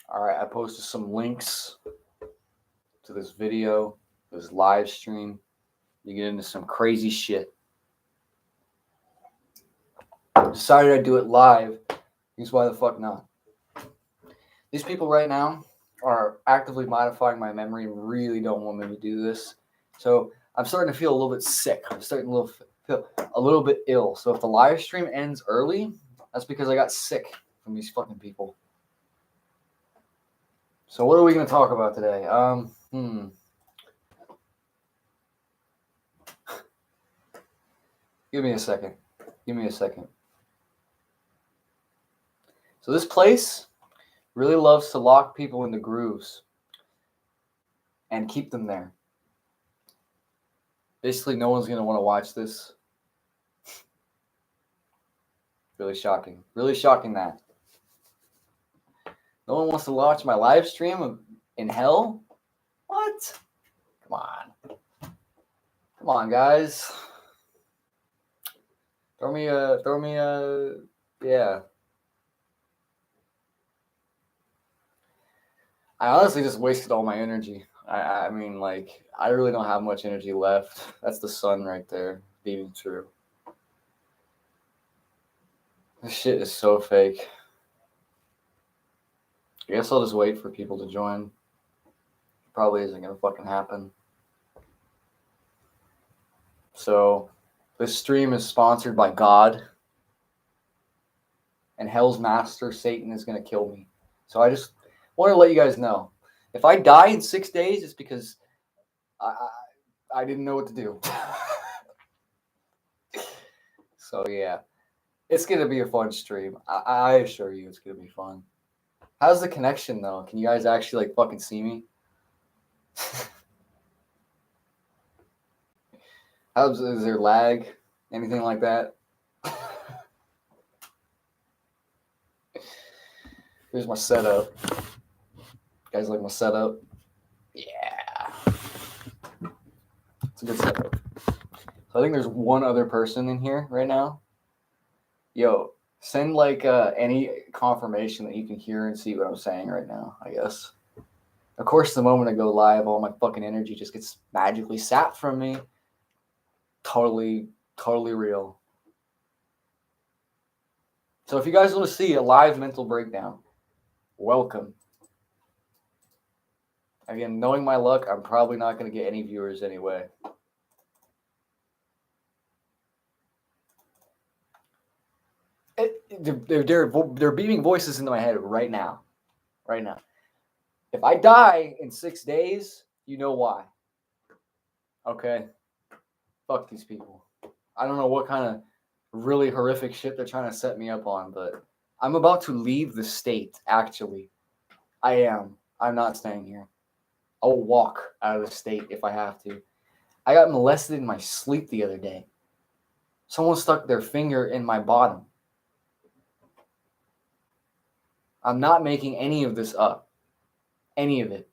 Alright, I posted some links to this video, this live stream. You get into some crazy shit. Decided I'd do it live, because why the fuck not? These people right now are actively modifying my memory and really don't want me to do this. So I'm starting to feel a little bit sick. I'm starting to feel a little bit ill. So if the live stream ends early, that's because I got sick from these fucking people. So what are we going to talk about today? Give me a second. So this place really loves to lock people into grooves and keep them there. Basically, no one's going to want to watch this. Really shocking. Really shocking that. No one wants to watch my live stream in hell? What? Come on, guys. Throw me a, yeah. I honestly just wasted all my energy. I mean, like, I really don't have much energy left. That's the sun right there, beaming through. This shit is so fake. I guess I'll just wait for people to join. Probably isn't gonna fucking happen. So, this stream is sponsored by God. And Hell's Master, Satan, is gonna kill me. So I just want to let you guys know. If I die in 6 days, it's because I didn't know what to do. So yeah, it's gonna be a fun stream. I assure you, it's gonna be fun. How's the connection though? Can you guys actually like fucking see me? Is there lag? Anything like that? Here's my setup. You guys like my setup? Yeah. It's a good setup. So I think there's one other person in here right now. Yo, send like any confirmation that you can hear and see what I'm saying right now, I guess. Of course, the moment I go live, all my fucking energy just gets magically sapped from me. Totally real. So if you guys want to see a live mental breakdown, welcome. Again, knowing my luck, I'm probably not going to get any viewers anyway. They're beaming voices into my head right now. Right now. If I die in 6 days, you know why. Okay? Fuck these people. I don't know what kind of really horrific shit they're trying to set me up on, but I'm about to leave the state, actually. I am. I'm not staying here. I'll walk out of the state if I have to. I got molested in my sleep the other day. Someone stuck their finger in my bottom. I'm not making any of this up. Any of it.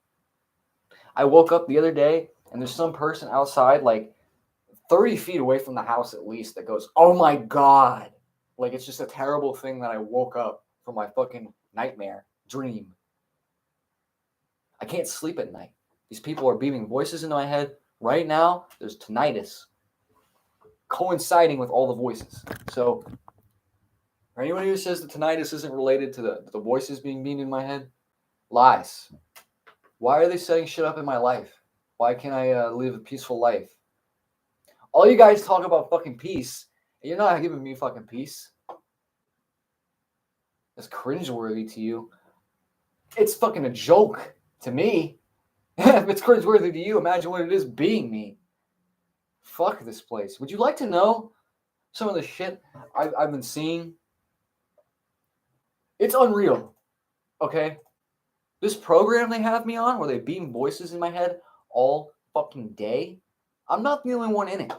I woke up the other day and there's some person outside like 30 feet away from the house at least that goes, "Oh my God." Like it's just a terrible thing that I woke up from my fucking nightmare dream. I can't sleep at night. These people are beaming voices into my head. Right now, there's tinnitus coinciding with all the voices. So, for anyone who says the tinnitus isn't related to the voices being beamed in my head, lies. Why are they setting shit up in my life? Why can't I live a peaceful life? All you guys talk about fucking peace, and you're not giving me fucking peace. That's cringeworthy to you. It's fucking a joke to me. If it's cringeworthy to you, imagine what it is being me. Fuck this place. Would you like to know some of the shit I've been seeing? It's unreal. Okay? This program they have me on where they beam voices in my head all fucking day, I'm not the only one in it.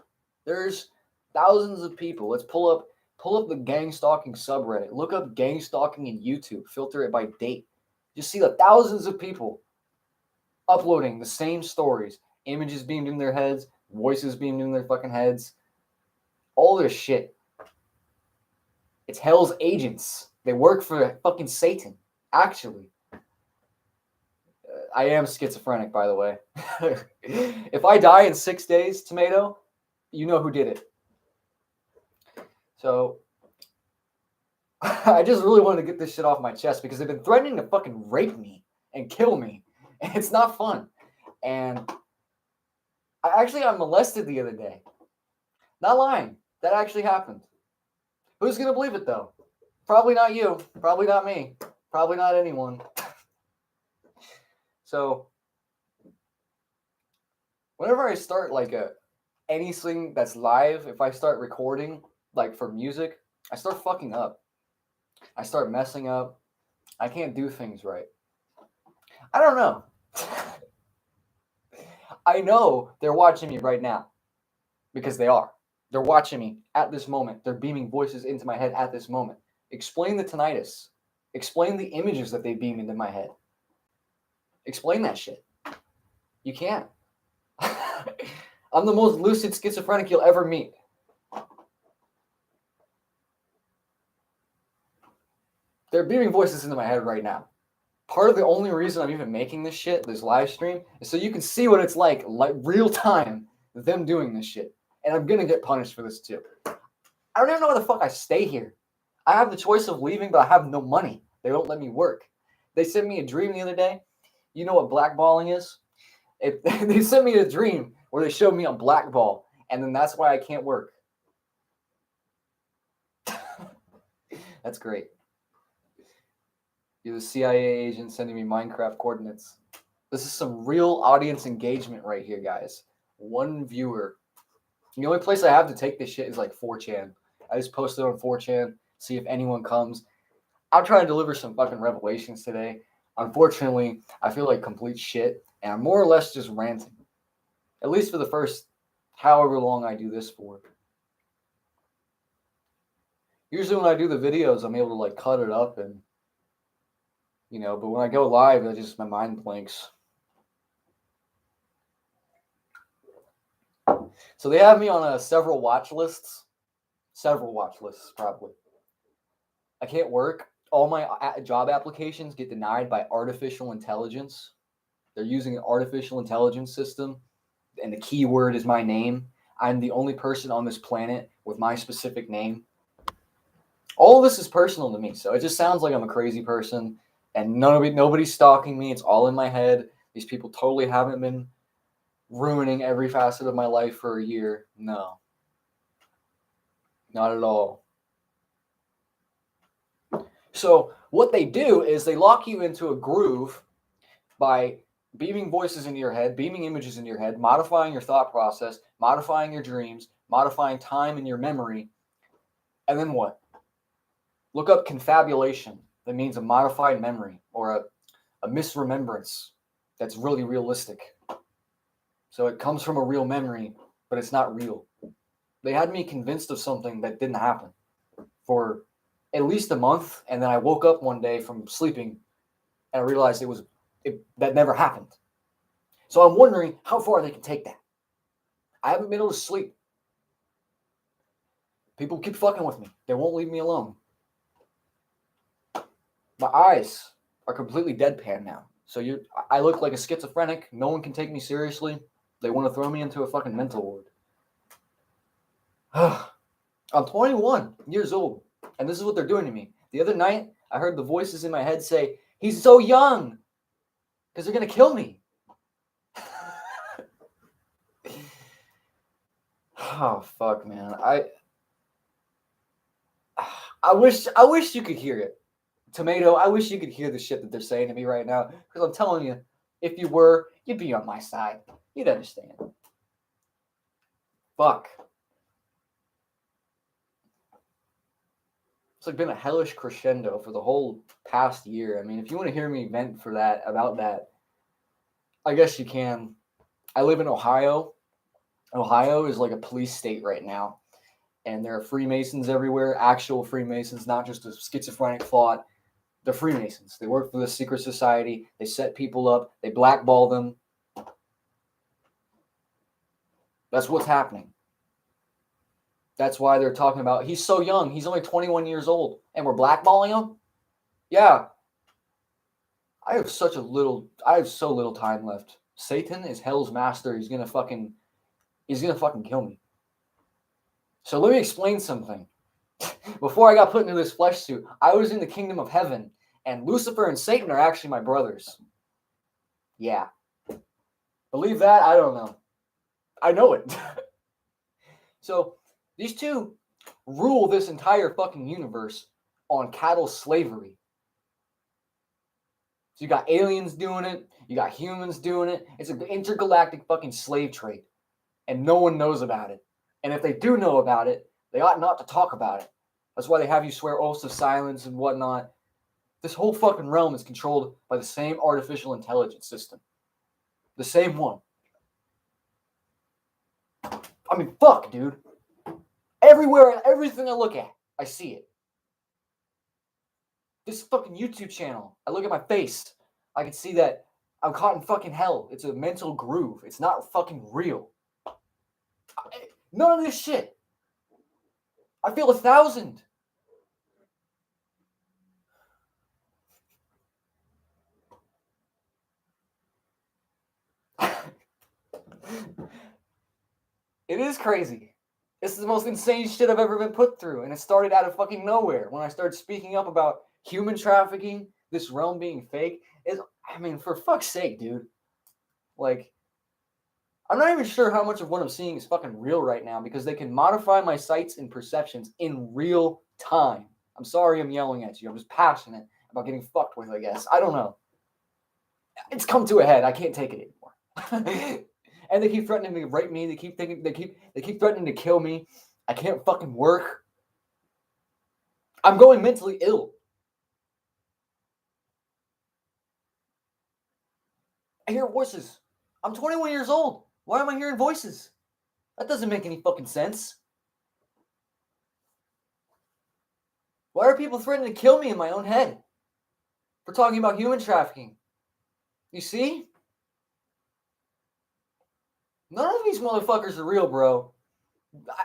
There's thousands of people. Let's pull up the gang stalking subreddit. Look up gang stalking in YouTube. Filter it by date. You see the thousands of people uploading the same stories. Images beamed in their heads. Voices beamed in their fucking heads. All this shit. It's Hell's agents. They work for fucking Satan. Actually. I am schizophrenic, by the way. If I die in 6 days, Tomato, you know who did it. So I just really wanted to get this shit off my chest because they've been threatening to fucking rape me and kill me. And it's not fun. And I actually got molested the other day. Not lying. That actually happened. Who's going to believe it, though? Probably not you. Probably not me. Probably not anyone. So, whenever I start like anything that's live, if I start recording like for music, I start fucking up. I start messing up. I can't do things right. I don't know. I know they're watching me right now because they are. They're watching me at this moment. They're beaming voices into my head at this moment. Explain the tinnitus. Explain the images that they beam into my head. Explain that shit. You can't. I'm the most lucid schizophrenic you'll ever meet. They're beaming voices into my head right now. Part of the only reason I'm even making this shit, this live stream, is so you can see what it's like real time, them doing this shit. And I'm gonna get punished for this too. I don't even know why the fuck I stay here. I have the choice of leaving, but I have no money. They don't let me work. They sent me a dream the other day. You know what blackballing is? They sent me a dream where they showed me on blackball, and then that's why I can't work. That's great. You're the CIA agent sending me Minecraft coordinates. This is some real audience engagement right here, guys. One viewer. The only place I have to take this shit is like 4chan. I just post it on 4chan, see if anyone comes. I'll try to deliver some fucking revelations today. Unfortunately, I feel like complete shit, and I'm more or less just ranting. At least for the first however long I do this for. Usually when I do the videos, I'm able to like cut it up and, you know, but when I go live, my mind blanks. So they have me on several watch lists. Several watch lists, probably. I can't work. All my job applications get denied by artificial intelligence. They're using an artificial intelligence system, and the keyword is my name. I'm the only person on this planet with my specific name. All of this is personal to me, so it just sounds like I'm a crazy person, and nobody's stalking me. It's all in my head. These people totally haven't been ruining every facet of my life for a year. No. Not at all. So what they do is they lock you into a groove by beaming voices into your head, beaming images into your head, modifying your thought process, modifying your dreams, modifying time in your memory. And then what? Look up confabulation. That means a modified memory or a misremembrance that's really realistic. So it comes from a real memory, but it's not real. They had me convinced of something that didn't happen for at least a month, and then I woke up one day from sleeping and I realized that never happened. So I'm wondering how far they can take that. I haven't been able to sleep. People keep fucking with me. They won't leave me alone. My eyes are completely deadpan now. So I look like a schizophrenic. No one can take me seriously. They want to throw me into a fucking mental ward. I'm 21 years old, and this is what they're doing to me. The other night, I heard the voices in my head say, "He's so young," because they're going to kill me. Oh, fuck, man. I wish you could hear it. Tomato, I wish you could hear the shit that they're saying to me right now, because I'm telling you, if you were, you'd be on my side. You'd understand. Fuck. It's like been a hellish crescendo for the whole past year. I mean, if you want to hear me vent about that, I guess you can. I live in Ohio. Ohio is like a police state right now. And there are Freemasons everywhere, actual Freemasons, not just a schizophrenic thought. They're Freemasons. They work for the secret society. They set people up. They blackball them. That's what's happening. That's why they're talking about, he's so young. He's only 21 years old. And we're blackballing him? Yeah. I have so little time left. Satan is hell's master. He's gonna fucking kill me. So let me explain something. Before I got put into this flesh suit, I was in the kingdom of heaven, and Lucifer and Satan are actually my brothers. Yeah. Believe that? I don't know. I know it. So these two rule this entire fucking universe on cattle slavery. So you got aliens doing it, you got humans doing it. It's an intergalactic fucking slave trade, and no one knows about it. And if they do know about it, they ought not to talk about it. That's why they have you swear oaths of silence and whatnot. This whole fucking realm is controlled by the same artificial intelligence system. The same one. I mean, fuck, dude. Everywhere, everything I look at, I see it. This fucking YouTube channel, I look at my face, I can see that I'm caught in fucking hell. It's a mental groove. It's not fucking real. None of this shit. I feel 1,000. It is crazy. This is the most insane shit I've ever been put through, and it started out of fucking nowhere when I started speaking up about human trafficking, this realm being fake. I mean, for fuck's sake, dude. Like, I'm not even sure how much of what I'm seeing is fucking real right now because they can modify my sights and perceptions in real time. I'm sorry I'm yelling at you. I'm just passionate about getting fucked with, I guess. I don't know. It's come to a head. I can't take it anymore. And they keep threatening to rape me. They keep threatening to kill me. I can't fucking work. I'm going mentally ill. I hear voices. I'm 21 years old. Why am I hearing voices? That doesn't make any fucking sense. Why are people threatening to kill me in my own head for talking about human trafficking? You see? None of these motherfuckers are real, bro.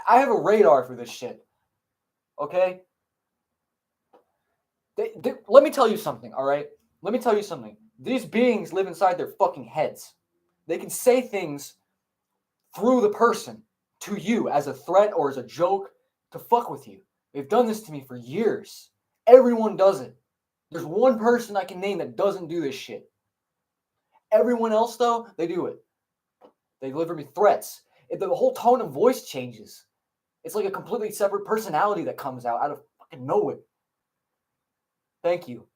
I have a radar for this shit. Okay? Let me tell you something, all right? Let me tell you something. These beings live inside their fucking heads. They can say things through the person to you as a threat or as a joke to fuck with you. They've done this to me for years. Everyone does it. There's one person I can name that doesn't do this shit. Everyone else, though, they do it. They deliver me threats. The whole tone of voice changes. It's like a completely separate personality that comes out of fucking nowhere. Thank you.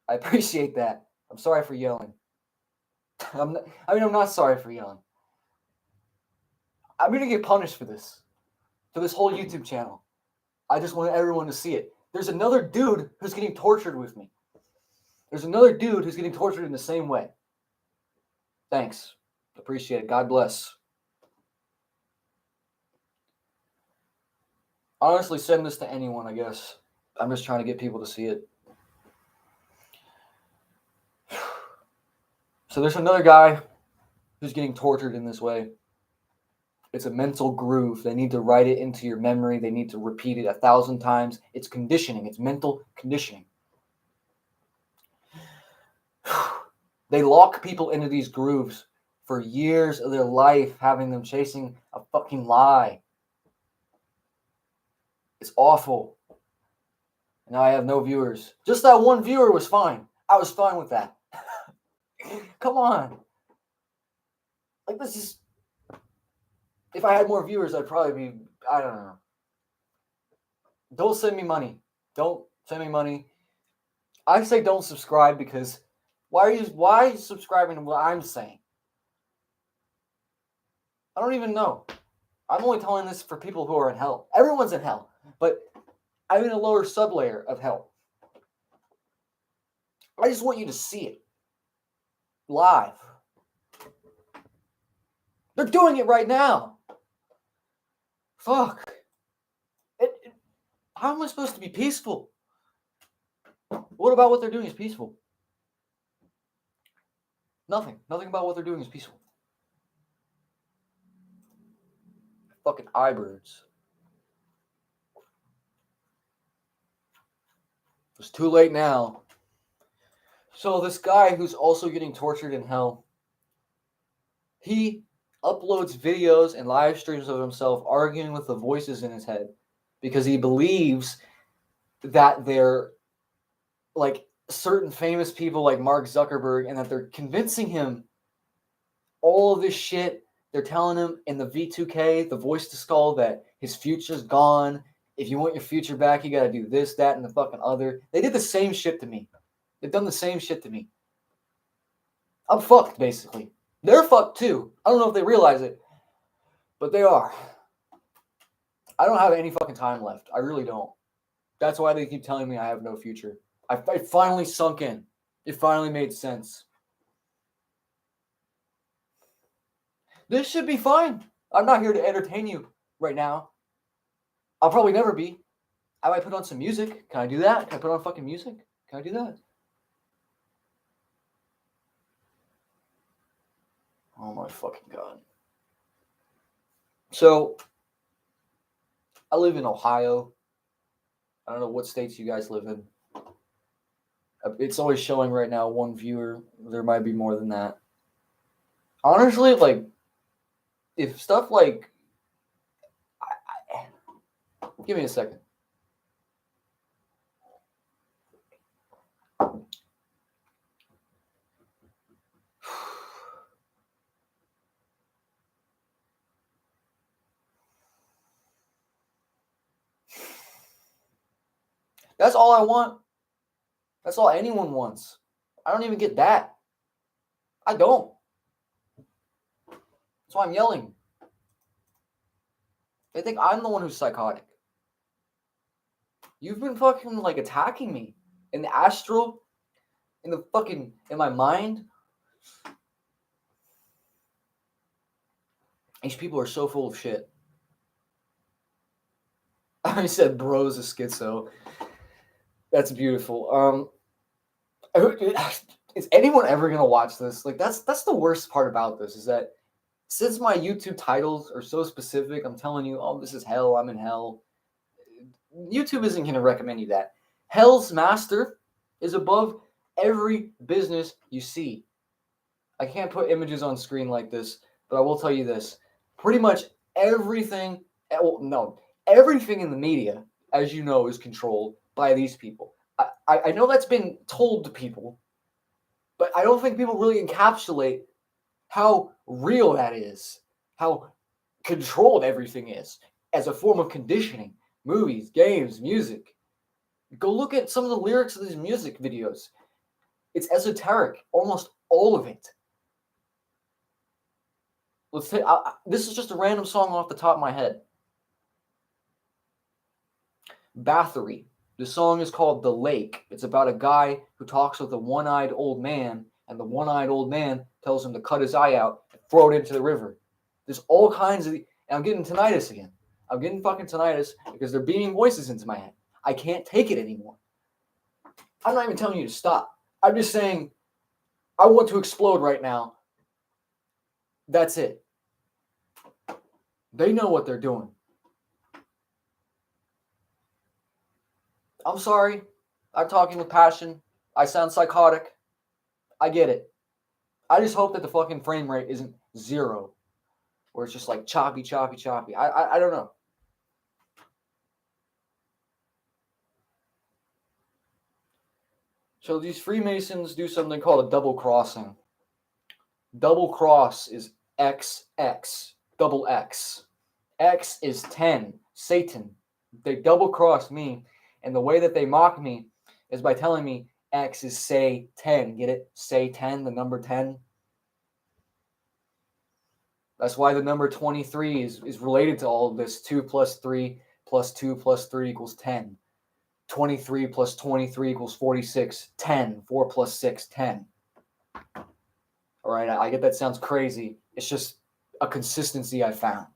I appreciate that. I'm sorry for yelling. I'm not sorry for yelling. I'm going to get punished for this whole YouTube channel. I just want everyone to see it. There's another dude who's getting tortured with me. There's another dude who's getting tortured in the same way. Thanks. Appreciate it. God bless. Honestly, send this to anyone, I guess. I'm just trying to get people to see it. So there's another guy who's getting tortured in this way. It's a mental groove. They need to write it into your memory. They need to repeat it 1,000 times. It's conditioning. It's mental conditioning. They lock people into these grooves for years of their life, having them chasing a fucking lie. It's awful. Now I have no viewers. Just that one viewer was fine. I was fine with that. Come on. Like, this is... If I had more viewers, I'd probably be... I don't know. Don't send me money. Don't send me money. I say don't subscribe because... Why are you subscribing to what I'm saying? I don't even know. I'm only telling this for people who are in hell. Everyone's in hell. But I'm in a lower sublayer of hell. I just want you to see it. Live. They're doing it right now. Fuck. How am I supposed to be peaceful? What about what they're doing is peaceful? Nothing. Nothing about what they're doing is peaceful. Fucking eyebirds. It's too late now. So this guy who's also getting tortured in hell, he uploads videos and live streams of himself arguing with the voices in his head because he believes that they're like certain famous people like Mark Zuckerberg and that they're convincing him all of this shit. They're telling him in the V2K, the voice to skull, that his future's gone. If you want your future back, you got to do this, that, and the fucking other. They did the same shit to me. They've done the same shit to me. I'm fucked, basically. They're fucked too. I don't know if they realize it, but they are. I don't have any fucking time left. I really don't. That's why they keep telling me I have no future. I finally sunk in. It finally made sense. This should be fine. I'm not here to entertain you right now. I'll probably never be. I might put on some music. Can I do that? Can I put on fucking music? Can I do that? Oh my fucking God. So, I live in Ohio. I don't know what states you guys live in. It's always showing right now one viewer. There might be more than that. Honestly, like, if stuff like... Give me a second. That's all I want. That's all anyone wants. I don't even get that. I don't. That's why I'm yelling. They think I'm the one who's psychotic. You've been fucking like attacking me in the astral, in my mind. These people are so full of shit. I said bro's a schizo. That's beautiful. Is anyone ever gonna watch this? Like that's the worst part about this is that since my YouTube titles are so specific, I'm telling you, oh, this is hell, I'm in hell. YouTube isn't gonna recommend you that. Hell's master is above every business you see. I can't put images on screen like this, but I will tell you this. Pretty much everything, everything in the media, as you know, is controlled by these people. I know that's been told to people, but I don't think people really encapsulate how real that is, how controlled everything is as a form of conditioning. Movies, games, music. Go look at some of the lyrics of these music videos. It's esoteric, almost all of it. Let's say this is just a random song off the top of my head. Bathory. The song is called The Lake. It's about a guy who talks with a one-eyed old man, and the one-eyed old man tells him to cut his eye out and throw it into the river. There's all kinds of... And I'm getting tinnitus again. I'm getting fucking tinnitus because they're beaming voices into my head. I can't take it anymore. I'm not even telling you to stop. I'm just saying I want to explode right now. That's it. They know what they're doing. I'm sorry. I'm talking with passion. I sound psychotic. I get it. I just hope that the fucking frame rate isn't 0. Where it's just like choppy, choppy, choppy. I don't know. So these Freemasons do something called a double crossing. Double cross is XX, double X. X is 10, Satan. They double cross me, and the way that they mock me is by telling me X is say 10. Get it? Say 10, the number 10. That's why the number 23 is related to all of this. 2 plus 3 plus 2 plus 3 equals 10. 23 plus 23 equals 46. 10. 4 plus 6, 10. All right, I get that sounds crazy. It's just a consistency I found.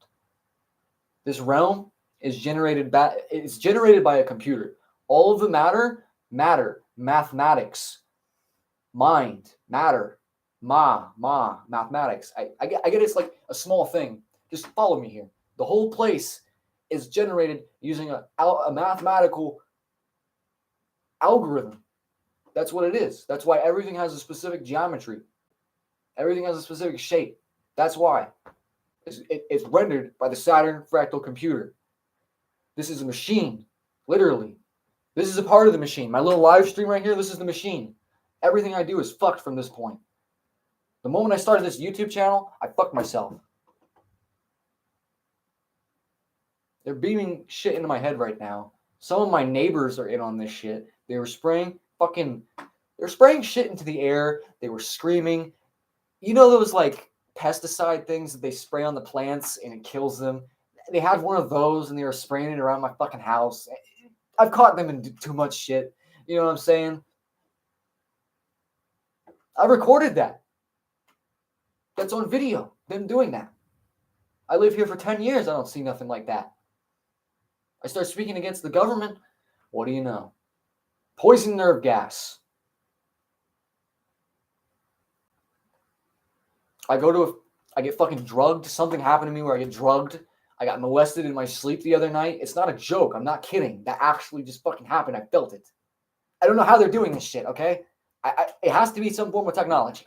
This realm is generated by a computer. All of the matter, mathematics, mind, matter, mathematics. I get it's like a small thing. Just follow me here. The whole place is generated using a mathematical algorithm. That's what it is. That's why everything has a specific geometry. Everything has a specific shape. That's why. It's rendered by the Saturn fractal computer. This is a machine, literally. This is a part of the machine. My little live stream right here, this is the machine. Everything I do is fucked from this point. The moment I started this YouTube channel, I fucked myself. They're beaming shit into my head right now. Some of my neighbors are in on this shit. They were spraying shit into the air. They were screaming. You know those like pesticide things that they spray on the plants and it kills them? They had one of those and they were spraying it around my fucking house. I've caught them in too much shit. You know what I'm saying? I recorded that. That's on video, them doing that. I live here for 10 years. I don't see nothing like that. I start speaking against the government. What do you know? Poison nerve gas. I get fucking drugged. Something happened to me where I get drugged. I got molested in my sleep the other night. It's not a joke. I'm not kidding. That actually just fucking happened. I felt it. I don't know how they're doing this shit, okay? It has to be some form of technology.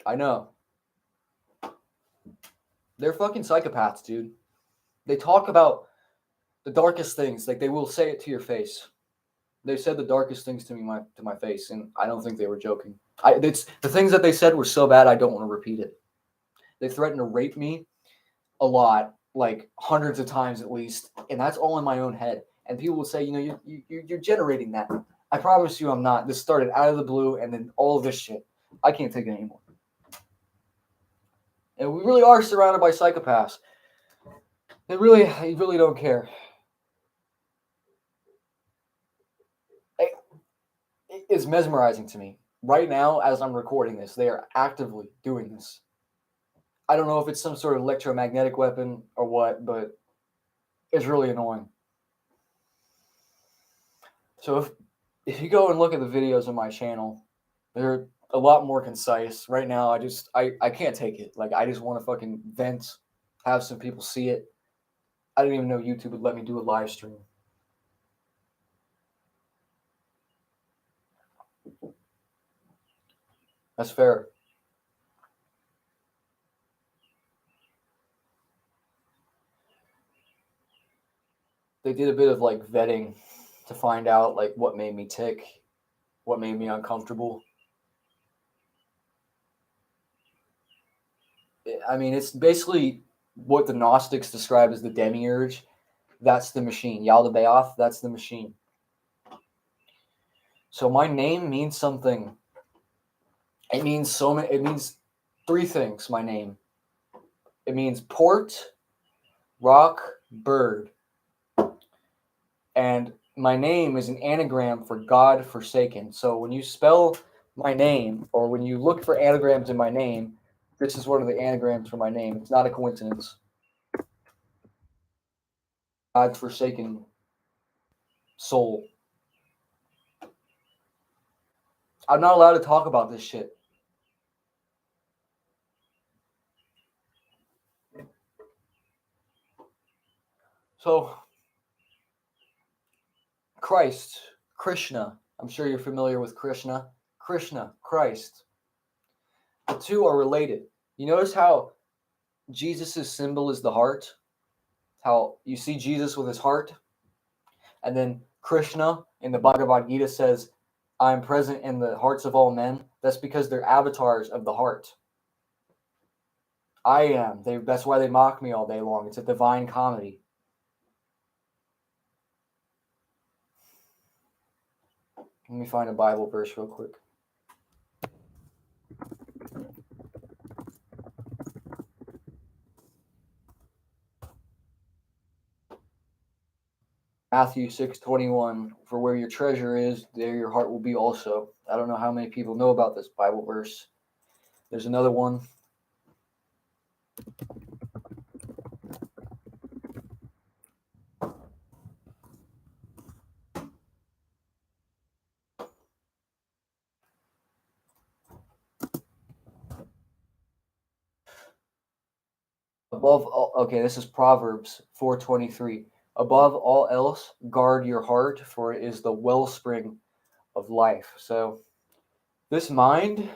I know. They're fucking psychopaths, dude. They talk about the darkest things. Like, they will say it to your face. They said the darkest things to me to my face, and I don't think they were joking. The things that they said were so bad, I don't want to repeat it. They threatened to rape me a lot, like hundreds of times at least, and that's all in my own head. And people will say, you know, you're generating that. I promise you I'm not. This started out of the blue, and then all of this shit. I can't take it anymore. And we really are surrounded by psychopaths. They really don't care. It is mesmerizing to me. Right now, as I'm recording this, they are actively doing this. I don't know if it's some sort of electromagnetic weapon or what, but it's really annoying. So if you go and look at the videos on my channel, they're a lot more concise. Right now, I can't take it. Like, I just want to fucking vent, have some people see it. I didn't even know YouTube would let me do a live stream. That's fair. They did a bit of like vetting to find out like what made me tick, what made me uncomfortable. I mean, it's basically what the Gnostics describe as the demiurge. That's the machine. Yaldabaoth, that's the machine. So my name means something. It means it means three things, my name. It means port, rock, bird. And my name is an anagram for God forsaken. So when you spell my name, or when you look for anagrams in my name, this is one of the anagrams for my name. It's not a coincidence. God forsaken soul. I'm not allowed to talk about this shit. So, Christ, Krishna. I'm sure you're familiar with Krishna. Krishna, Christ. The two are related. You notice how Jesus' symbol is the heart? How you see Jesus with his heart? And then Krishna in the Bhagavad Gita says, I am present in the hearts of all men. That's because they're avatars of the heart. I am. That's why they mock me all day long. It's a divine comedy. Let me find a Bible verse real quick. Matthew 6:21, for where your treasure is, there your heart will be also. I don't know how many people know about this Bible verse. There's another one. Above all, okay, this is Proverbs 4:23. Above all else, guard your heart, for it is the wellspring of life. So, this mind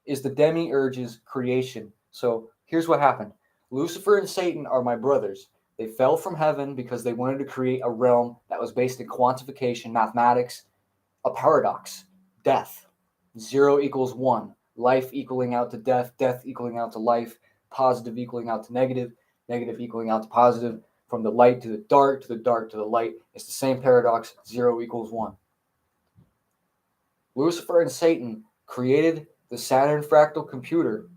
is the demiurge's creation. So, here's what happened. Lucifer and Satan are my brothers. They fell from heaven because they wanted to create a realm that was based in quantification, mathematics, a paradox, death. 0 equals 1, life equaling out to death, death equaling out to life, positive equaling out to negative, negative equaling out to positive, from the light to the dark, to the dark to the light. It's the same paradox, 0 equals 1. Lucifer and Satan created the Saturn fractal computer.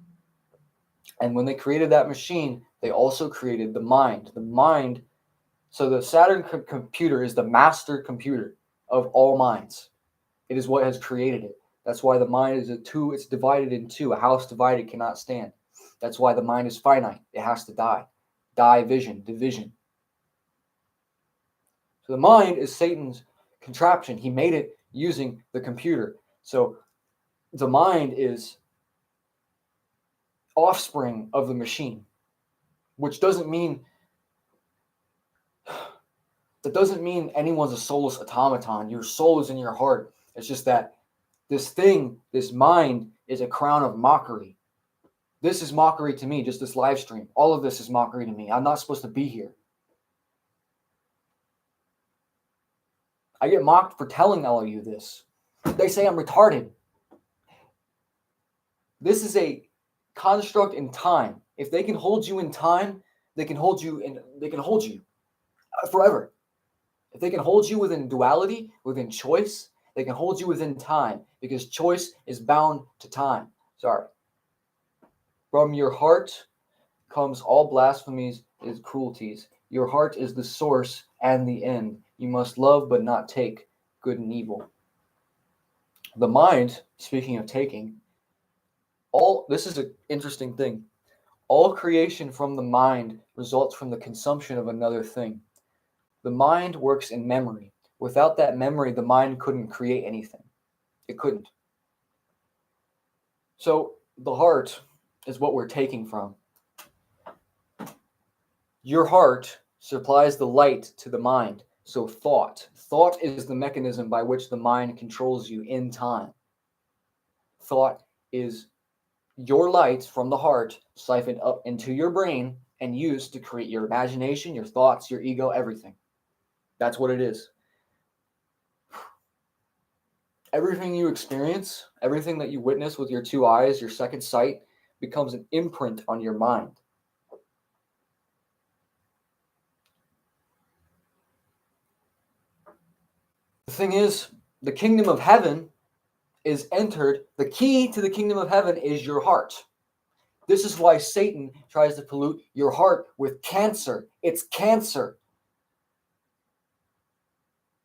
And when they created that machine, they also created the mind. The mind, so the Saturn computer is the master computer of all minds. It is what has created it. That's why the mind is it's divided in two. A house divided cannot stand. That's why the mind is finite. It has to die. Division. So the mind is Satan's contraption. He made it using the computer. So the mind is offspring of the machine, which doesn't mean anyone's a soulless automaton. Your soul is in your heart. It's just that this mind is a crown of mockery. This is mockery to me, just this live stream. All of this is mockery to me. I'm not supposed to be here. I get mocked for telling all of you this. They say I'm retarded. This is a construct in time. If they can hold you in time, they can hold you forever. If they can hold you within duality, within choice, they can hold you within time, because choice is bound to time. Sorry. From your heart comes all blasphemies and cruelties. Your heart is the source and the end. You must love but not take, good and evil. The mind, speaking of taking, this is an interesting thing. All creation from the mind results from the consumption of another thing. The mind works in memory. Without that memory, the mind couldn't create anything. It couldn't. So the heart is what we're taking from. Your heart supplies the light to the mind. So thought is the mechanism by which the mind controls you in time. Thought is your light from the heart siphoned up into your brain and used to create your imagination, your thoughts, your ego, everything. That's what it is. Everything you experience, everything that you witness with your 2 eyes, your second sight, becomes an imprint on your mind. The thing is, the kingdom of heaven is entered. The key to the kingdom of heaven is your heart. This is why Satan tries to pollute your heart with cancer. It's cancer.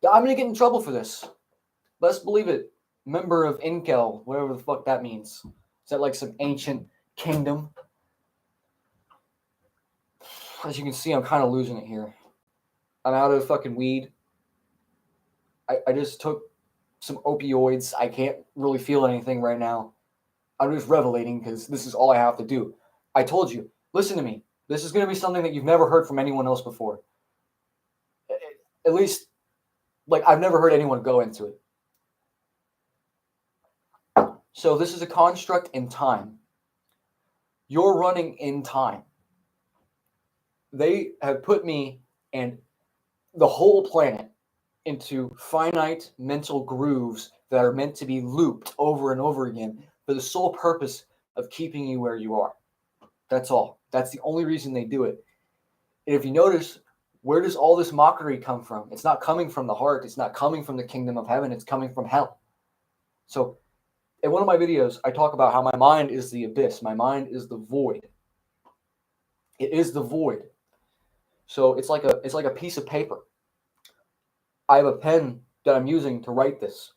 Yeah, I'm going to get in trouble for this. Let's believe it. Member of Inkel, whatever the fuck that means. Is that like some ancient kingdom? As you can see, I'm kind of losing it here. I'm out of fucking weed. I just took some opioids. I can't really feel anything right now. I'm just revelating because this is all I have to do. I told you, listen to me. This is going to be something that you've never heard from anyone else before. At least, like, I've never heard anyone go into it. So this is a construct in time. You're running in time. They have put me and the whole planet into finite mental grooves that are meant to be looped over and over again for the sole purpose of keeping you where you are. That's all. That's the only reason they do it. And if you notice, where does all this mockery come from? It's not coming from the heart. It's not coming from the kingdom of heaven. It's coming from hell. So in one of my videos, I talk about how my mind is the abyss. My mind is the void. It is the void. So it's like a piece of paper. I have a pen that I'm using to write this.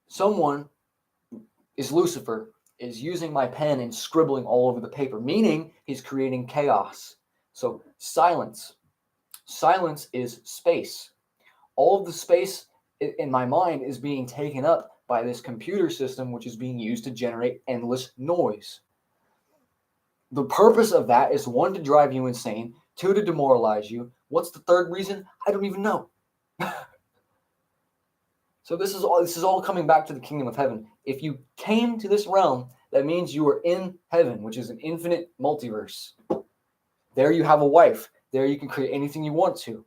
Someone is Lucifer, is using my pen and scribbling all over the paper, meaning he's creating chaos. So silence. Silence is space. All of the space in my mind is being taken up by this computer system, which is being used to generate endless noise. The purpose of that is, 1, to drive you insane, 2, to demoralize you. What's the third reason? I don't even know. So this is all coming back to the kingdom of heaven. If you came to this realm, that means you are in heaven, which is an infinite multiverse. There you have a wife. There you can create anything you want to.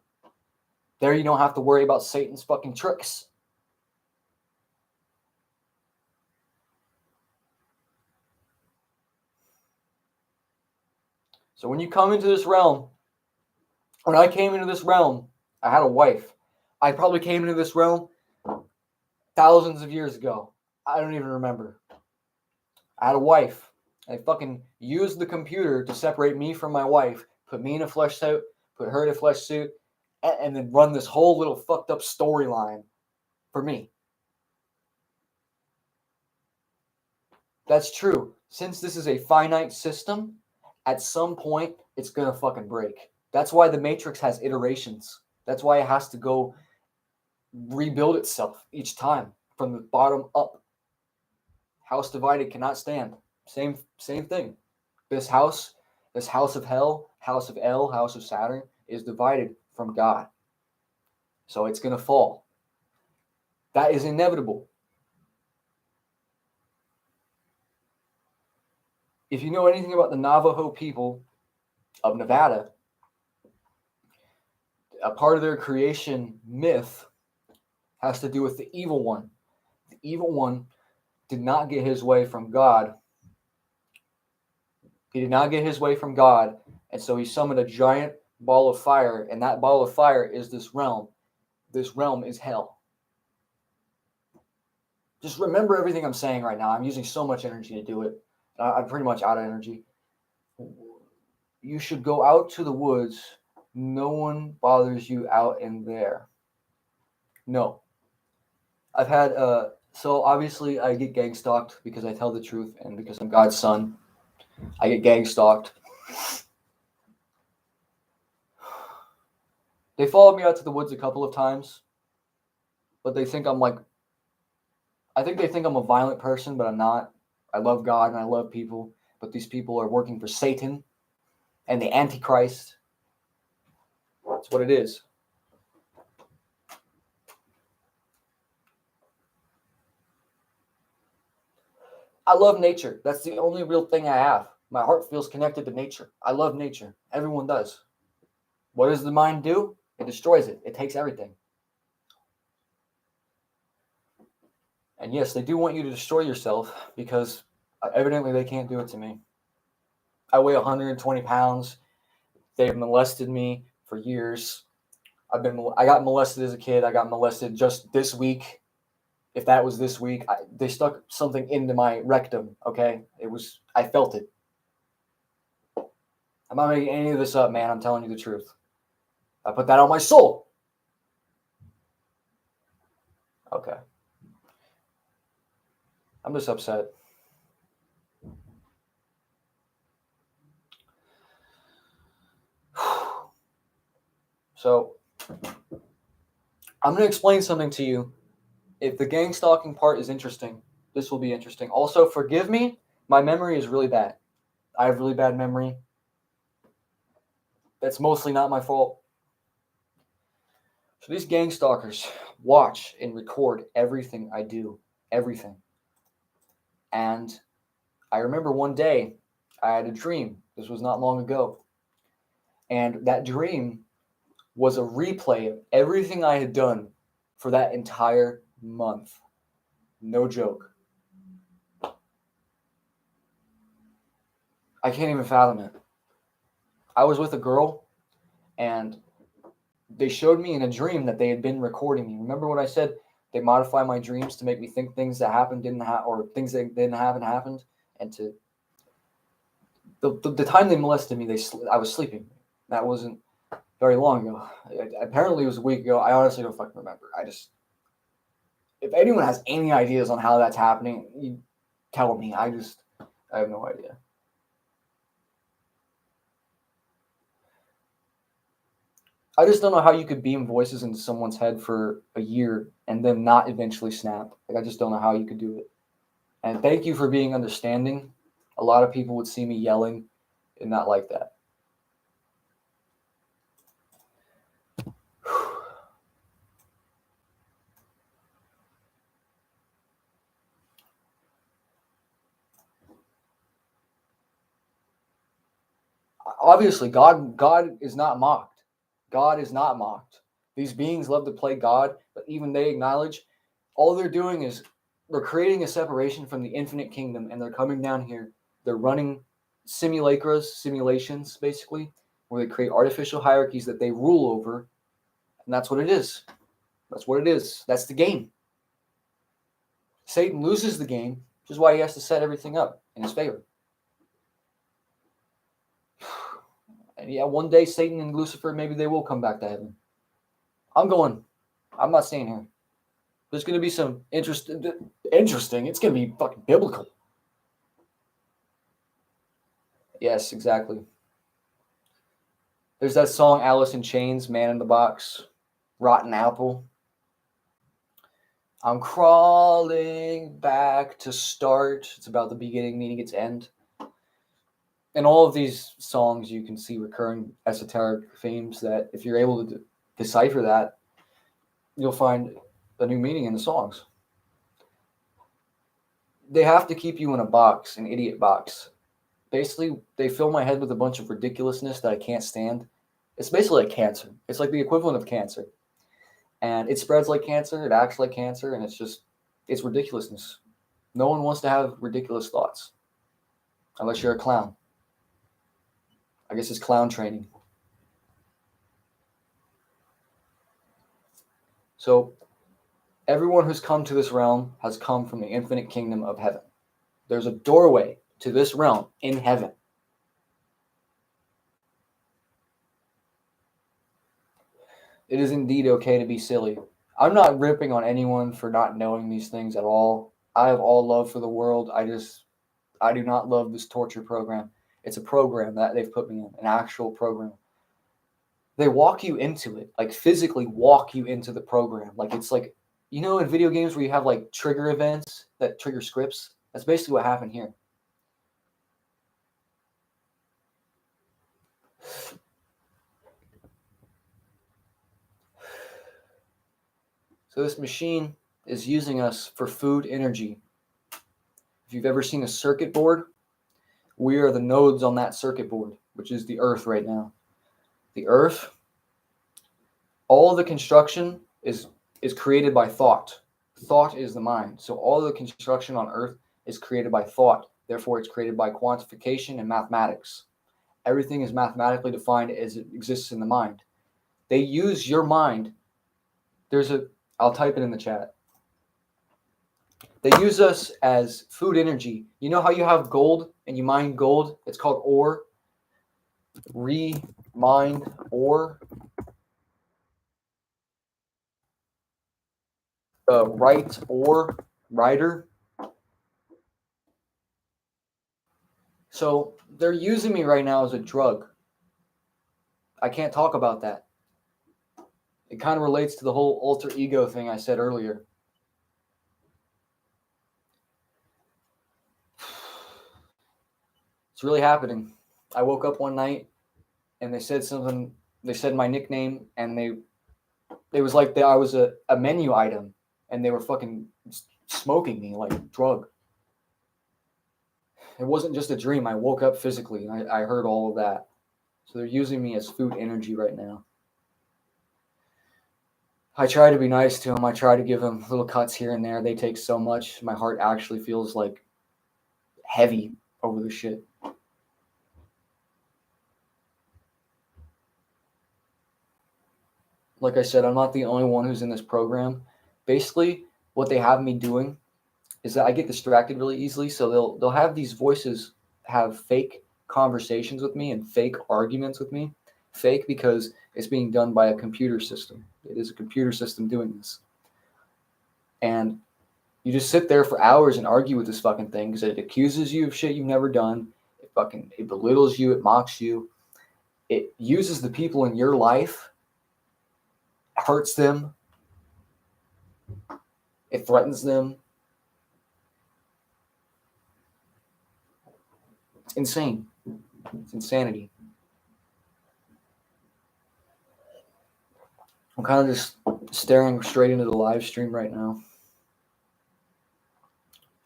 There you don't have to worry about Satan's fucking tricks. So when you come into this realm, when I came into this realm, I had a wife. I probably came into this realm thousands of years ago. I don't even remember. I had a wife. I fucking used the computer to separate me from my wife, put me in a flesh suit, put her in a flesh suit, and then run this whole little fucked up storyline for me. That's true. Since this is a finite system, at some point, it's gonna fucking break. That's why the Matrix has iterations. That's why it has to go rebuild itself each time from the bottom up. House divided cannot stand. Same thing. This house of hell, house of El, house of Saturn, is divided from God. So it's gonna fall. That is inevitable. If you know anything about the Navajo people of Nevada, a part of their creation myth has to do with the evil one. The evil one did not get his way from God. He did not get his way from God, and so he summoned a giant ball of fire, and that ball of fire is this realm. This realm is hell. Just remember everything I'm saying right now. I'm using so much energy to do it. I'm pretty much out of energy. You should go out to the woods. No one bothers you out in there. No. I've had, so obviously I get gang stalked because I tell the truth and because I'm God's son. I get gang stalked. They followed me out to the woods a couple of times, but they think I think they think I'm a violent person, but I'm not. I love God and I love people, but these people are working for Satan and the Antichrist. That's what it is. I love nature. That's the only real thing I have. My heart feels connected to nature. I love nature. Everyone does. What does the mind do? It destroys it. It takes everything. And yes, they do want you to destroy yourself because evidently they can't do it to me. I weigh 120 pounds. They've molested me for years. I got molested as a kid. I got molested just this week. If that was this week, they stuck something into my rectum. Okay, I felt it. I'm not making any of this up, man. I'm telling you the truth. I put that on my soul. Okay. I'm just upset. So, I'm going to explain something to you. If the gang stalking part is interesting, this will be interesting. Also, forgive me. My memory is really bad. I have really bad memory. That's mostly not my fault. So these gang stalkers watch and record everything I do. Everything. And I remember one day I had a dream. This was not long ago. And that dream was a replay of everything I had done for that entire month. No joke. I can't even fathom it. I was with a girl and they showed me in a dream that they had been recording me. Remember what I said? They modify my dreams to make me think things that happened didn't happen, or things that didn't happen happened. And to the time they molested me, I was sleeping. That wasn't very long ago. Apparently, it was a week ago. I honestly don't fucking remember. If anyone has any ideas on how that's happening, you tell me. I have no idea. I just don't know how you could beam voices into someone's head for a year and then not eventually snap. I just don't know how you could do it. And thank you for being understanding. A lot of people would see me yelling and not like that. obviously, God is not mocked. God is not mocked. These beings love to play God, but even they acknowledge all they're doing is they're creating a separation from the infinite kingdom, and they're coming down here. They're running simulations, basically, where they create artificial hierarchies that they rule over, and that's what it is. That's what it is. That's the game. Satan loses the game, which is why he has to set everything up in his favor. And yeah, one day Satan and Lucifer, maybe they will come back to heaven. I'm going. I'm not staying here. There's going to be some interesting. It's going to be fucking biblical. Yes, exactly. There's that song, Alice in Chains, Man in the Box, Rotten Apple. I'm crawling back to start. It's about the beginning meeting its end. In all of these songs, you can see recurring esoteric themes that if you're able to decipher that, you'll find a new meaning in the songs. They have to keep you in a box, an idiot box. Basically, they fill my head with a bunch of ridiculousness that I can't stand. It's basically like cancer. It's like the equivalent of cancer. And it spreads like cancer, it acts like cancer, and it's ridiculousness. No one wants to have ridiculous thoughts. Unless you're a clown. I guess it's clown training. So, everyone who's come to this realm has come from the infinite kingdom of heaven. There's a doorway to this realm in heaven. It is indeed okay to be silly. I'm not ripping on anyone for not knowing these things at all. I have all love for the world. I do not love this torture program. It's a program that they've put me in, an actual program. They walk you into it, like physically walk you into the program. Like it's like, you know, in video games where you have like trigger events that trigger scripts? That's basically what happened here. So this machine is using us for food energy. If you've ever seen a circuit board, we are the nodes on that circuit board, which is the Earth right now. The Earth, all the construction is created by thought. Thought is the mind. So all the construction on Earth is created by thought. Therefore, it's created by quantification and mathematics. Everything is mathematically defined as it exists in the mind. They use your mind. I'll type it in the chat. They use us as food energy. You know how you have gold and you mine gold? It's called ore. Re-mined ore. Write ore. Writer. So they're using me right now as a drug. I can't talk about that. It kind of relates to the whole alter ego thing I said earlier. It's really happening. I woke up one night and they said something. They said my nickname, and it was like I was a menu item, and they were fucking smoking me like a drug. It wasn't just a dream. I woke up physically, and I heard all of that. So they're using me as food energy right now. I try to be nice to them. I try to give them little cuts here and there. They take so much. My heart actually feels like heavy over the shit. Like I said, I'm not the only one who's in this program. Basically, what they have me doing is that I get distracted really easily. So they'll have these voices have fake conversations with me and fake arguments with me. Fake because it's being done by a computer system. It is a computer system doing this. And you just sit there for hours and argue with this fucking thing because it accuses you of shit you've never done. It belittles you. It mocks you. It uses the people in your life, hurts them. It threatens them. It's insane. It's insanity. I'm kind of just staring straight into the live stream right now.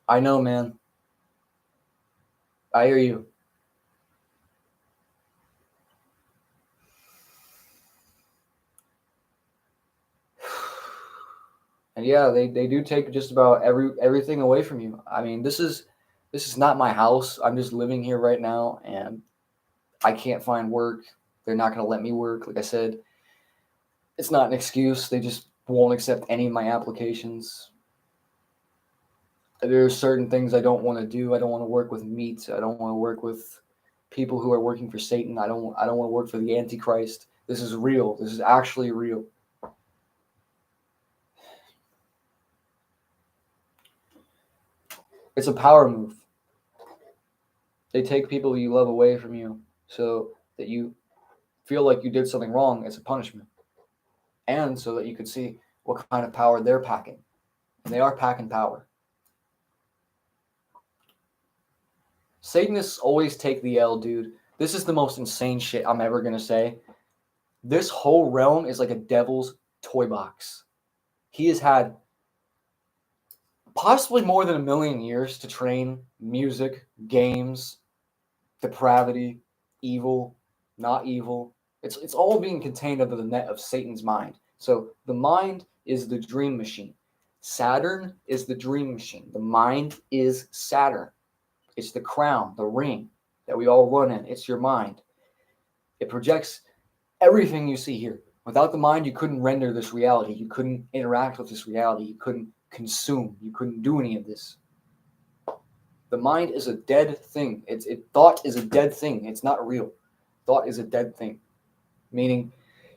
I know, man. I hear you. And yeah, they do take just about everything away from you. I mean, this is not my house. I'm just living here right now, and I can't find work. They're not going to let me work. Like I said, it's not an excuse. They just won't accept any of my applications. There are certain things I don't want to do. I don't want to work with meat. I don't want to work with people who are working for Satan. I don't want to work for the Antichrist. This is real. This is actually real. It's a power move. They take people you love away from you so that you feel like you did something wrong as a punishment. And so that you could see what kind of power they're packing. And they are packing power. Satanists always take the L, dude. This is the most insane shit I'm ever going to say. This whole realm is like a devil's toy box. He has had possibly more than 1,000,000 years to train music, games, depravity, evil, not evil. It's all being contained under the net of Satan's mind. So the mind is the dream machine. Saturn is the dream machine. The mind is Saturn. It's the crown, the ring that we all run in. It's your mind. It projects everything you see here. Without the mind, you couldn't render this reality. You couldn't interact with this reality. You couldn't consume. You couldn't do any of this. The mind is a dead thing. Thought is a dead thing. It's not real. Thought is a dead thing, meaning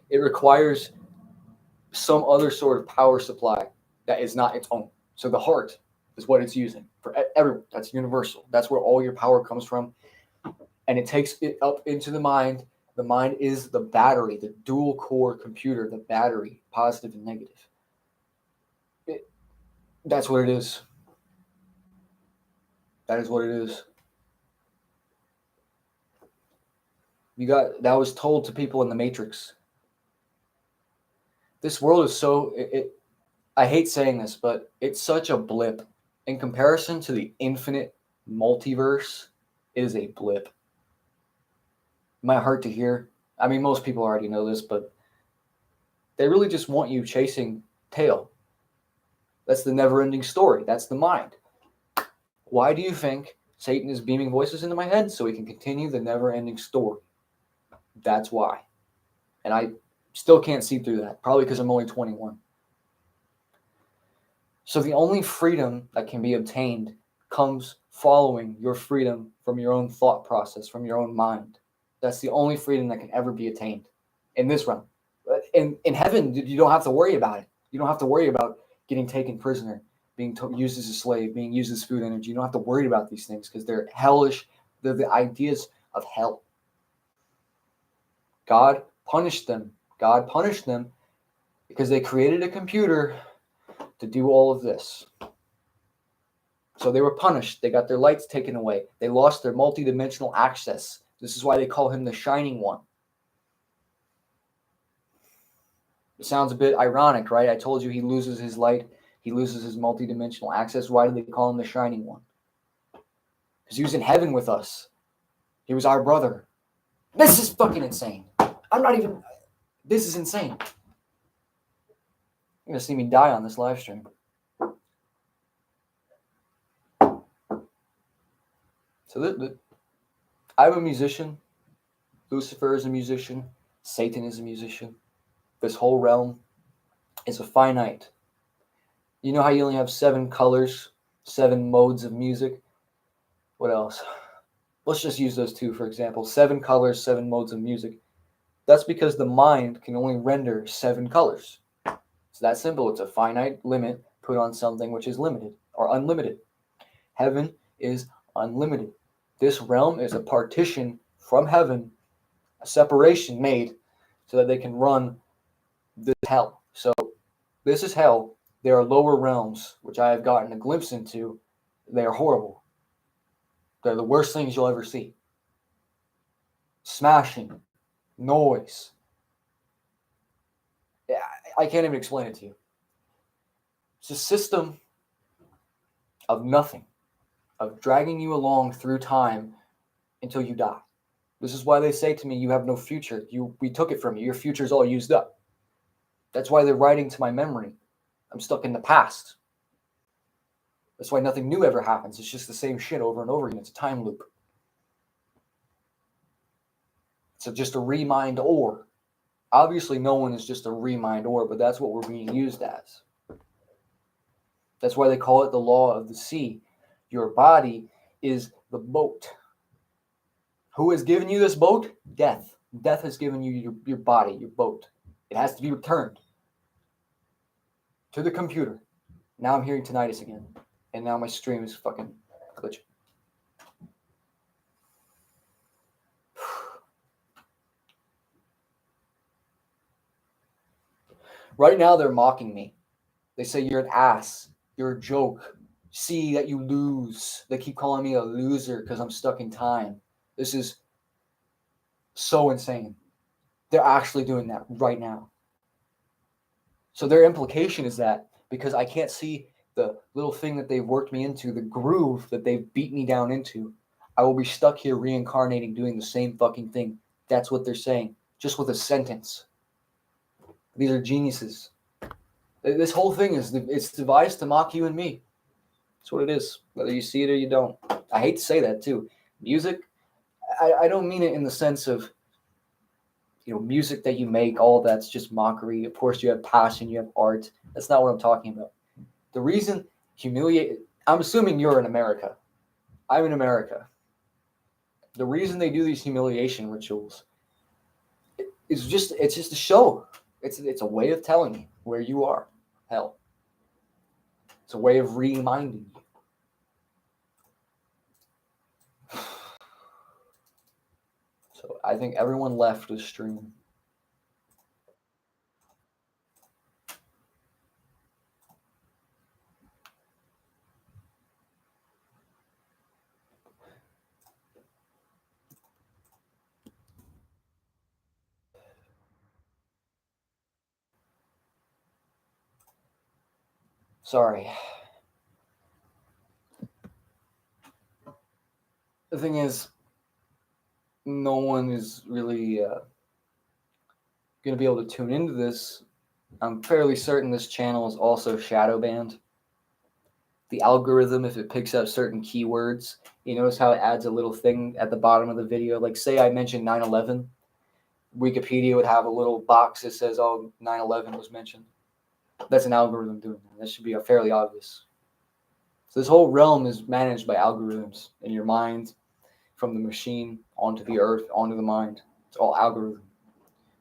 it requires some other sort of power supply that is not its own. So the heart is what it's using for everyone. That's universal. That's where all your power comes from. And it takes it up into the mind. The mind is the battery, the dual core computer, the battery, positive and negative. That's what it is. That is what it is. That was told to people in the Matrix. This world is so I hate saying this, but it's such a blip in comparison to the infinite multiverse. It is a blip. My heart to hear. I mean, most people already know this, but they really just want you chasing tail. That's the never-ending story. That's the mind. Why do you think Satan is beaming voices into my head? So he can continue the never-ending story. That's why. And I still can't see through that, probably because I'm only 21. So the only freedom that can be obtained comes following your freedom from your own thought process, from your own mind. That's the only freedom that can ever be attained in this realm. In heaven, you don't have to worry about it. You don't have to worry about getting taken prisoner, being used as a slave, being used as food energy. You don't have to worry about these things because they're hellish. They're the ideas of hell. God punished them. God punished them because they created a computer to do all of this. So they were punished. They got their lights taken away. They lost their multidimensional access. This is why they call him the Shining One. It sounds a bit ironic, right? I told you he loses his light. He loses his multidimensional access. Why do they call him the Shining One? Because he was in heaven with us. He was our brother. This is fucking insane. This is insane. You're going to see me die on this live stream. So I'm a musician. Lucifer is a musician. Satan is a musician. This whole realm is a finite. You know how you only have 7 colors, 7 modes of music? What else? Let's just use those 2 for example. 7 colors, 7 modes of music. That's because the mind can only render 7 colors. It's that simple. It's a finite limit put on something which is limited or unlimited. Heaven is unlimited. This realm is a partition from heaven, a separation made so that they can run this hell. So this is hell. There are lower realms, which I have gotten a glimpse into. They are horrible. They're the worst things you'll ever see. Smashing, noise. I can't even explain it to you. It's a system of nothing, of dragging you along through time until you die. This is why they say to me, you have no future. We took it from you. Your future's all used up. That's why they're writing to my memory. I'm stuck in the past. That's why nothing new ever happens. It's just the same shit over and over again. It's a time loop. It's just a remind or. Obviously, no one is just a remind or, but that's what we're being used as. That's why they call it the law of the sea. Your body is the boat. Who has given you this boat? Death. Death has given you your body, your boat. It has to be returned to the computer. Now I'm hearing tinnitus again. And now my stream is fucking glitching. Right now they're mocking me. They say you're an ass. You're a joke. See that you lose. They keep calling me a loser because I'm stuck in time. This is so insane. They're actually doing that right now. So their implication is that because I can't see the little thing that they've worked me into, the groove that they've beat me down into, I will be stuck here reincarnating doing the same fucking thing. That's what they're saying, just with a sentence. These are geniuses. This whole thing it's devised to mock you and me. That's what it is, whether you see it or you don't. I hate to say that too. Music, I don't mean it in the sense of, music that you make, all that's just mockery. Of course, you have passion, you have art. That's not what I'm talking about. The reason I'm assuming you're in America. I'm in America. The reason they do these humiliation rituals is it's just a show. It's a way of telling you where you are. Hell. It's a way of reminding you. So I think everyone left the stream. Sorry. The thing is, no one is really going to be able to tune into this. I'm fairly certain this channel is also shadow banned. The algorithm, if it picks up certain keywords, you notice how it adds a little thing at the bottom of the video. Like, say I mentioned 9/11, Wikipedia would have a little box that says, "Oh, 9/11 was mentioned." That's an algorithm doing that. That should be fairly obvious. So this whole realm is managed by algorithms in your mind, from the machine onto the earth, onto the mind. It's all algorithm.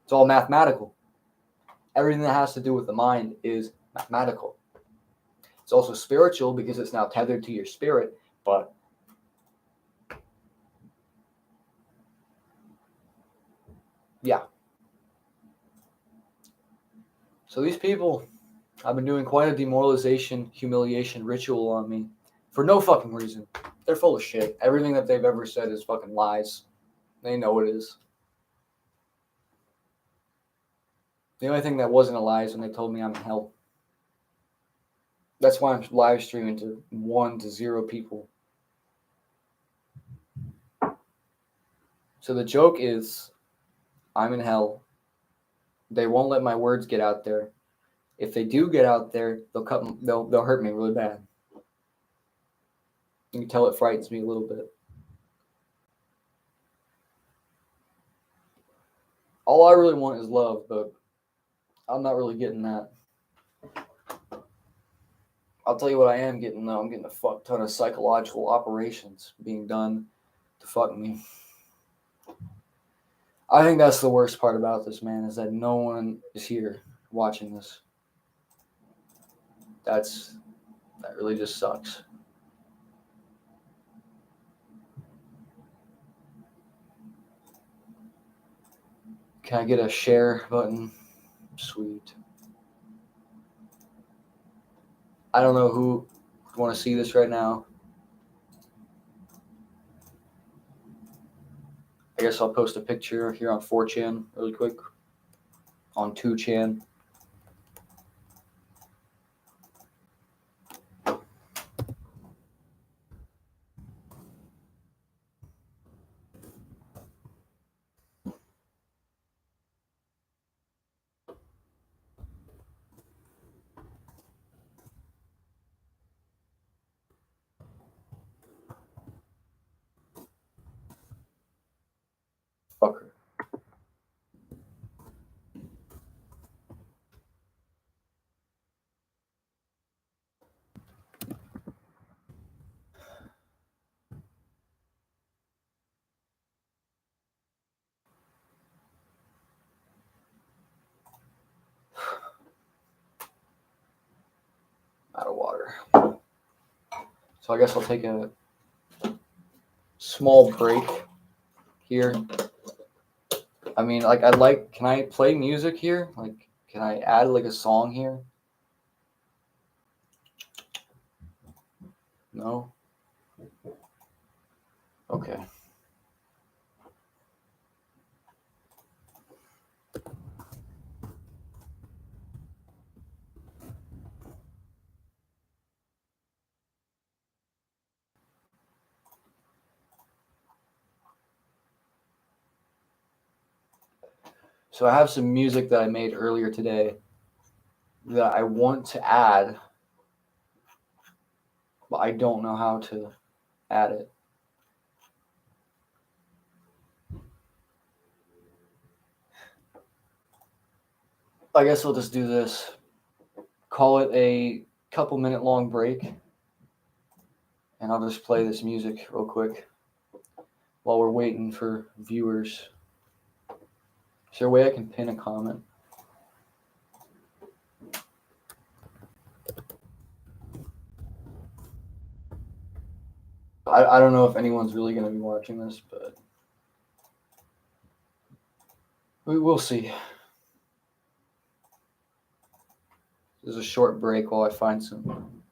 It's all mathematical. Everything that has to do with the mind is mathematical. It's also spiritual because it's now tethered to your spirit, but yeah. So these people have been doing quite a demoralization, humiliation ritual on me for no fucking reason. They're full of shit. Everything that they've ever said is fucking lies. They know it is. The only thing that wasn't a lie is when they told me I'm in hell. That's why I'm live streaming to 1 to 0 people. So the joke is, I'm in hell. They won't let my words get out there. If they do get out there, they'll hurt me really bad. You can tell it frightens me a little bit. All I really want is love, but I'm not really getting that. I'll tell you what I am getting, though. I'm getting a fuck ton of psychological operations being done to fuck me. I think that's the worst part about this, man, is that no one is here watching this. That really just sucks. Can I get a share button? Sweet. I don't know who would want to see this right now. I guess I'll post a picture here on 4chan really quick. On 2chan. So I guess I'll take a small break here. I mean, like, can I play music here? Like, can I add like a song here? No? Okay. So I have some music that I made earlier today that I want to add, but I don't know how to add it. I guess we'll just do this. Call it a couple minute long break, and I'll just play this music real quick while we're waiting for viewers. Is there a way I can pin a comment? I don't know if anyone's really going to be watching this, but we will see. This is a short break while I find some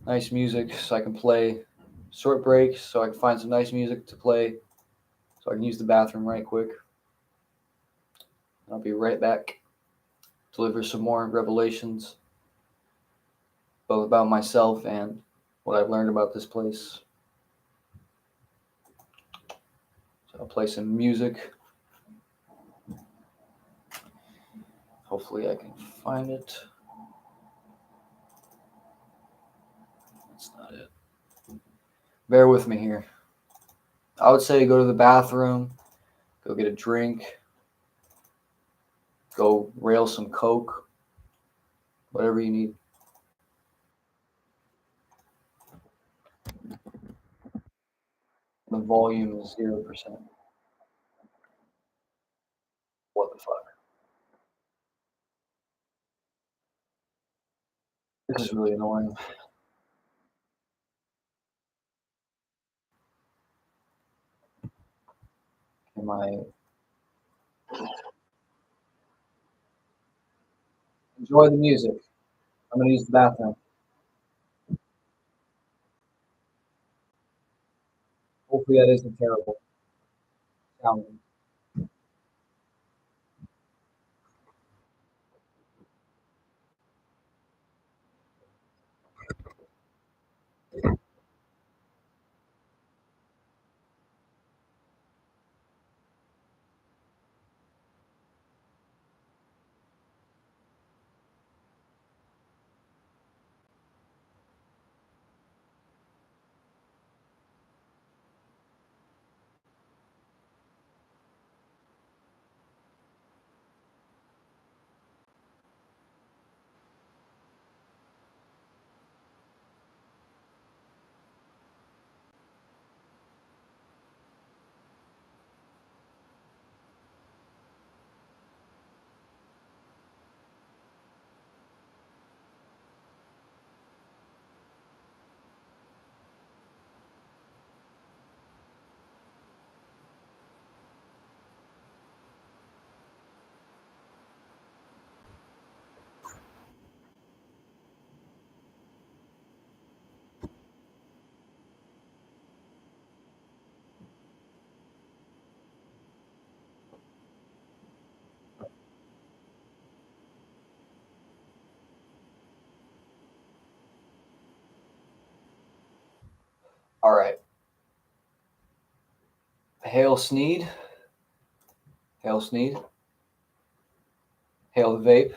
nice music so I can play. Short break so I can find some nice music to play so I can use the bathroom right quick. I'll be right back. Deliver some more revelations, both about myself and what I've learned about this place. So I'll play some music. Hopefully I can find it. That's not it. Bear with me here. I would say go to the bathroom, go get a drink, go rail some Coke, whatever you need. The volume is 0%. What the fuck? This is really annoying. Am I enjoy the music? I'm gonna use the bathroom. Hopefully that isn't terrible sounding. All right. Hail Sneed. Hail Sneed. Hail the vape.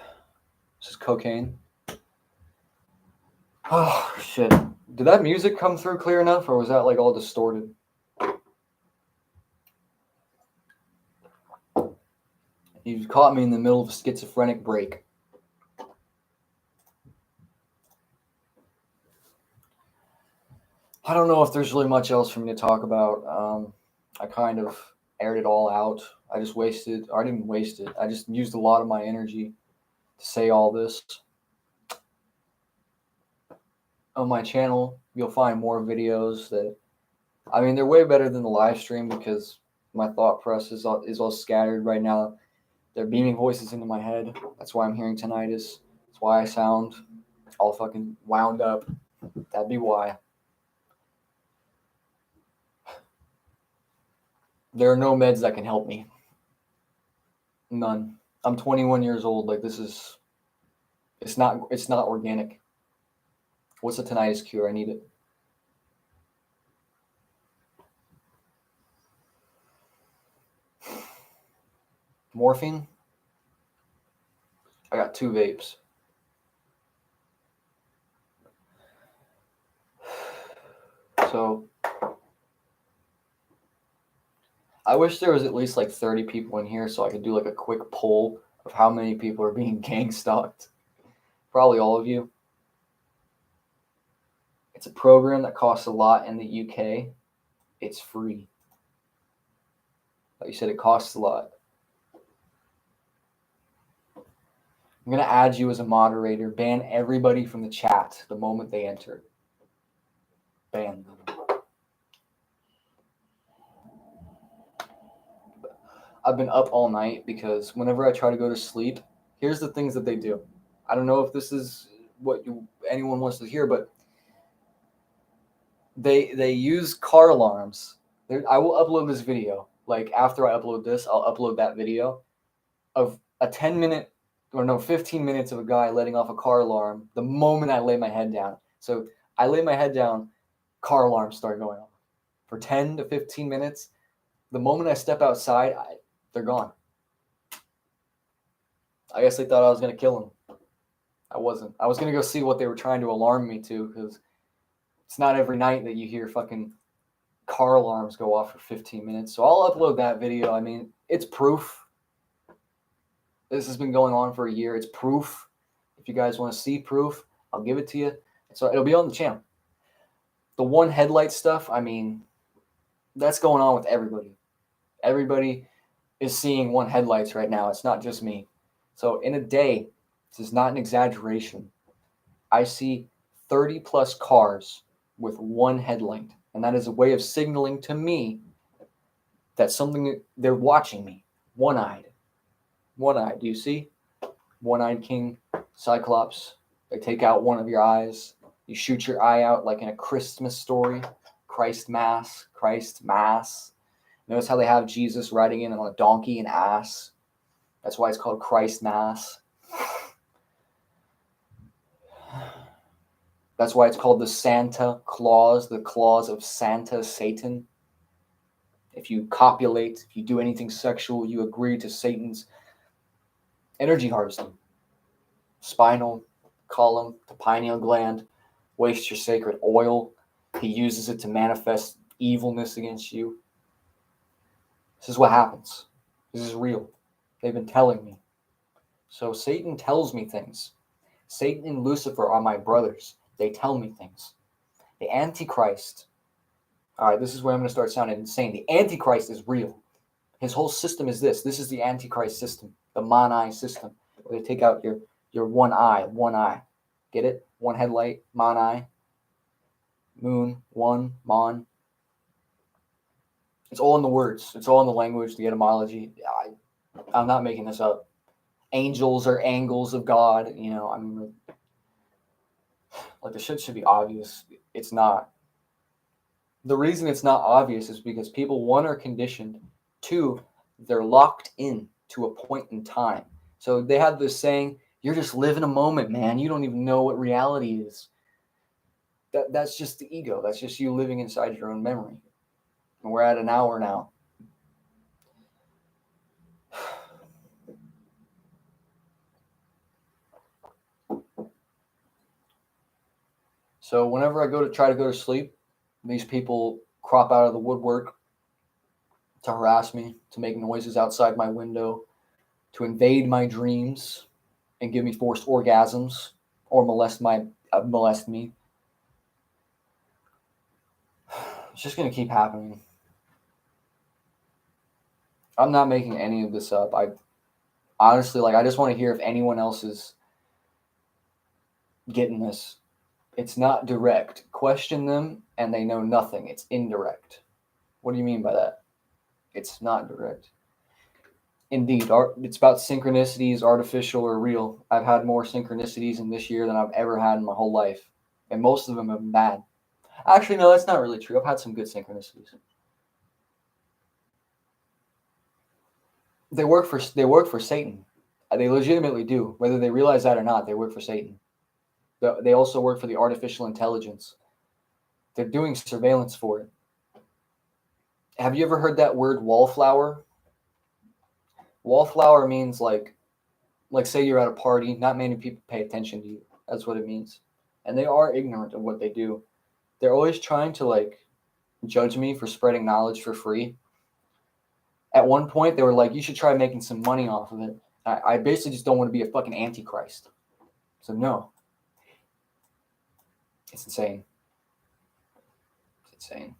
This is cocaine. Oh shit. Did that music come through clear enough or was that like all distorted? You caught me in the middle of a schizophrenic break. I don't know if there's really much else for me to talk about. I kind of aired it all out. I didn't waste it. I just used a lot of my energy to say all this. on my channel, you'll find more videos that, I mean, they're way better than the live stream because my thought process is all scattered right now. They're beaming voices into my head. That's why I'm hearing tinnitus. That's why I sound all fucking wound up. That'd be why. There are no meds that can help me. None. I'm 21 years old. Like, this is, it's not organic. What's a tinnitus cure? I need it. Morphine? I got 2 vapes. So I wish there was at least like 30 people in here so I could do like a quick poll of how many people are being gang stalked. Probably all of you. It's a program that costs a lot in the UK. It's free. Like you said, it costs a lot. I'm going to add you as a moderator. Ban everybody from the chat the moment they enter. Ban them. I've been up all night because whenever I try to go to sleep, here's the things that they do. I don't know if this is what anyone wants to hear, but they use car alarms. I will upload this video. Like, after I upload this, I'll upload that video of a 15 minutes of a guy letting off a car alarm the moment I lay my head down. So I lay my head down, car alarms start going off for 10 to 15 minutes. The moment I step outside, they're gone. I guess they thought I was going to kill them. I wasn't. I was going to go see what they were trying to alarm me to, because it's not every night that you hear fucking car alarms go off for 15 minutes. So I'll upload that video. I mean, it's proof. This has been going on for a year. It's proof. If you guys want to see proof, I'll give it to you. So it'll be on the channel. The one headlight stuff, I mean, that's going on with everybody. Everybody is seeing one headlights right now. It's not just me. So in a day, this is not an exaggeration, I see 30 plus cars with one headlight. And that is a way of signaling to me that they're watching me. One-eyed. One-eyed. Do you see? One-eyed king, Cyclops. They take out one of your eyes. You shoot your eye out like in a Christmas story. Christ Mass. Notice how they have Jesus riding in on a donkey and ass. That's why it's called Christ Mass. That's why it's called the Santa Claus, the claws of Santa, Satan. If you copulate, if you do anything sexual, you agree to Satan's energy harvesting. Spinal column, the pineal gland, waste your sacred oil. He uses it to manifest evilness against you. This is what happens. This is real. They've been telling me. So Satan tells me things. Satan and Lucifer are my brothers. They tell me things. The Antichrist. All right, this is where I'm going to start sounding insane. The Antichrist is real. His whole system is this. This is the Antichrist system, the Mon-eye system, where they take out your one eye. Get it? One headlight, Mon-eye. Moon, one, Mon. It's all in the words. It's all in the language, the etymology. I'm not making this up. Angels are angles of God. You know, I mean, like the shit should be obvious. It's not. The reason it's not obvious is because people, one, are conditioned. Two, they're locked in to a point in time. So they have this saying, you're just living a moment, man. You don't even know what reality is. That's just the ego. That's just you living inside your own memory. And we're at an hour now. So whenever I try to go to sleep, these people crop out of the woodwork to harass me, to make noises outside my window, to invade my dreams and give me forced orgasms or molest me. It's just going to keep happening. I'm not making any of this up. I honestly, I just want to hear if anyone else is getting this. It's not direct. Question them and they know nothing. It's indirect. What do you mean by that? It's not direct. Indeed, it's about synchronicities, artificial or real. I've had more synchronicities in this year than I've ever had in my whole life, and most of them have been bad. Actually, no, that's not really true. I've had some good synchronicities. They work for Satan. They legitimately do, whether they realize that or not. They work for Satan. They also work for the artificial intelligence. They're doing surveillance for it. Have you ever heard that word wallflower? Wallflower means like say you're at a party, not many people pay attention to you. That's what it means. And they are ignorant of what they do. They're always trying to like judge me for spreading knowledge for free. At one point, they were like, you should try making some money off of it. I basically just don't want to be a fucking antichrist. So no. It's insane. It's insane.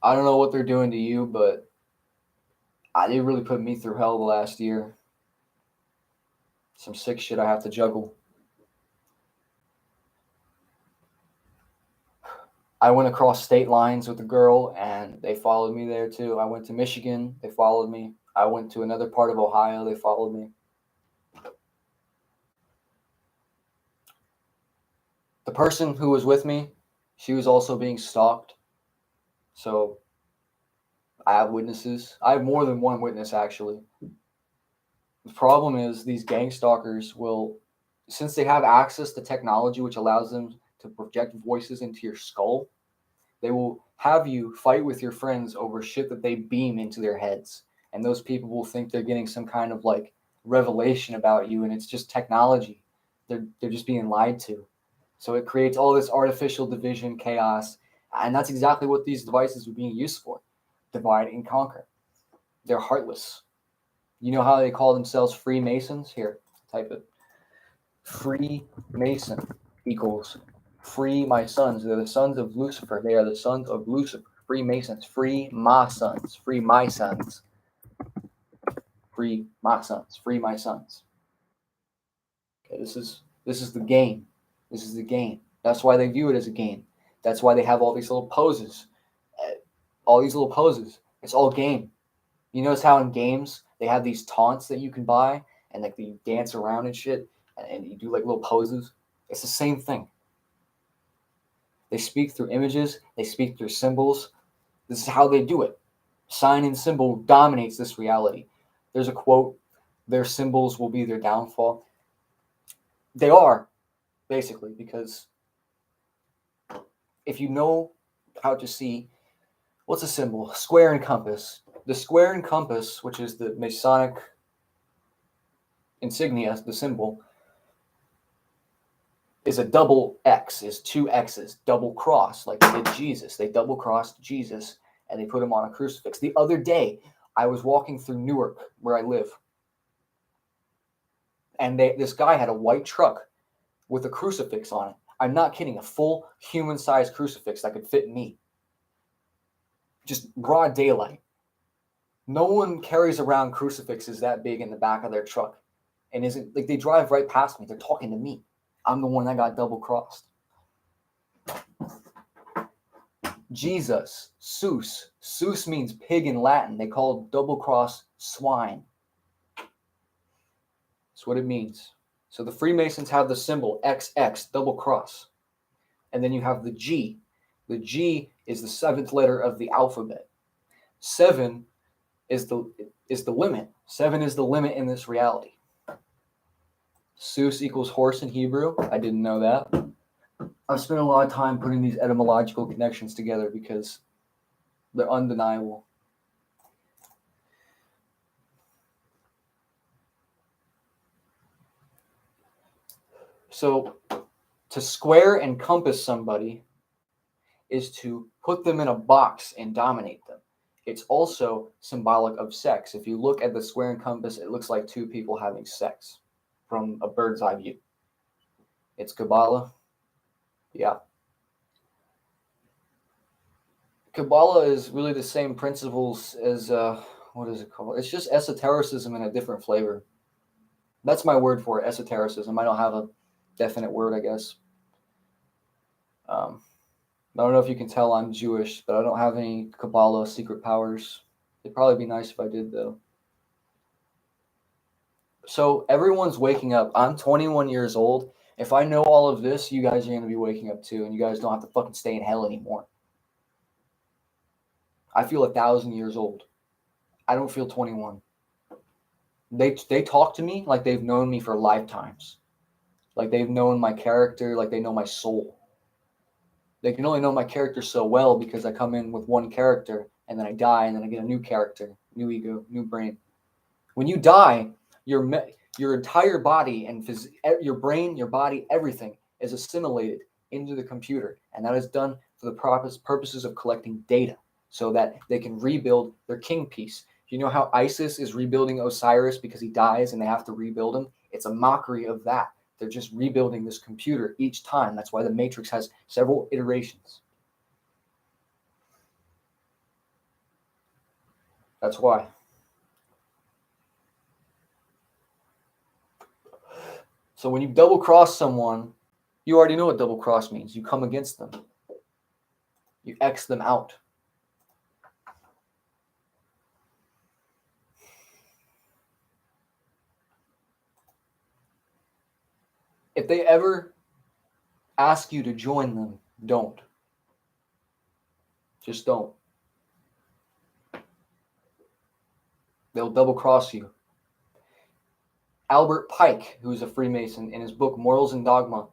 I don't know what they're doing to you, but they really put me through hell the last year. Some sick shit I have to juggle. I went across state lines with a girl, and they followed me there too. I went to Michigan. They followed me. I went to another part of Ohio. They followed me. The person who was with me, she was also being stalked. So I have witnesses. I have more than one witness, actually. The problem is these gang stalkers will, since they have access to technology which allows them to project voices into your skull, they will have you fight with your friends over shit that they beam into their heads. And those people will think they're getting some kind of like revelation about you, and it's just technology. They're just being lied to. So it creates all this artificial division, chaos, and that's exactly what these devices are being used for. Divide and conquer. They're heartless. You know how they call themselves Freemasons? Here, type it. Freemason equals free my sons. They're the sons of Lucifer. They are the sons of Lucifer. Freemasons. Free my sons. Free my sons. Free my sons. Free my sons. Okay, this is the game. This is the game. That's why they view it as a game. That's why they have all these little poses. All these little poses. It's all game. You notice how in games they have these taunts that you can buy, and like you dance around and shit, and you do like little poses. It's the same thing. They speak through images. They speak through symbols. This is how they do it. Sign and symbol dominates this reality. There's a quote, their symbols will be their downfall. They are, basically, because if you know how to see, what's a symbol? Square and compass. The square and compass, which is the Masonic insignia, the symbol, is a double X, is two X's, double cross, like they did Jesus. They double crossed Jesus and they put him on a crucifix. The other day, I was walking through Newark, where I live, and this guy had a white truck with a crucifix on it. I'm not kidding, a full human-sized crucifix that could fit me. Just broad daylight. No one carries around crucifixes that big in the back of their truck. And isn't like they drive right past me. They're talking to me. I'm the one that got double crossed. Jesus, Zeus. Zeus means pig in Latin. They call double cross swine. That's what it means. So the Freemasons have the symbol XX, double cross. And then you have the G. The G is the seventh letter of the alphabet. 7 is the limit. 7 is the limit in this reality. Zeus equals horse in Hebrew. I didn't know that. I've spent a lot of time putting these etymological connections together because they're undeniable. So to square and compass somebody is to put them in a box and dominate them. It's also symbolic of sex. If you look at the square and compass, it looks like two people having sex from a bird's eye view. It's Kabbalah. Yeah. Kabbalah is really the same principles as, what is it called? It's just esotericism in a different flavor. That's my word for it, esotericism. I don't have a definite word, I guess. I don't know if you can tell I'm Jewish, but I don't have any Kabbalah secret powers. It'd probably be nice if I did, though. So everyone's waking up. I'm 21 years old. If I know all of this, you guys are going to be waking up too, and you guys don't have to fucking stay in hell anymore. I feel 1,000 years old. I don't feel 21. They talk to me like they've known me for lifetimes. Like they've known my character, like they know my soul. They can only know my character so well because I come in with one character and then I die and then I get a new character, new ego, new brain. When you die, your entire body and your brain, your body, everything is assimilated into the computer, and that is done for the purposes of collecting data so that they can rebuild their king piece. You know how ISIS is rebuilding Osiris because he dies and they have to rebuild him? It's a mockery of that. They're just rebuilding this computer each time. That's why the Matrix has several iterations. That's why. So when you double cross someone, you already know what double cross means. You come against them. You X them out. If they ever ask you to join them, don't. Just don't. They'll double cross you. Albert Pike, who's a Freemason, in his book Morals and Dogma,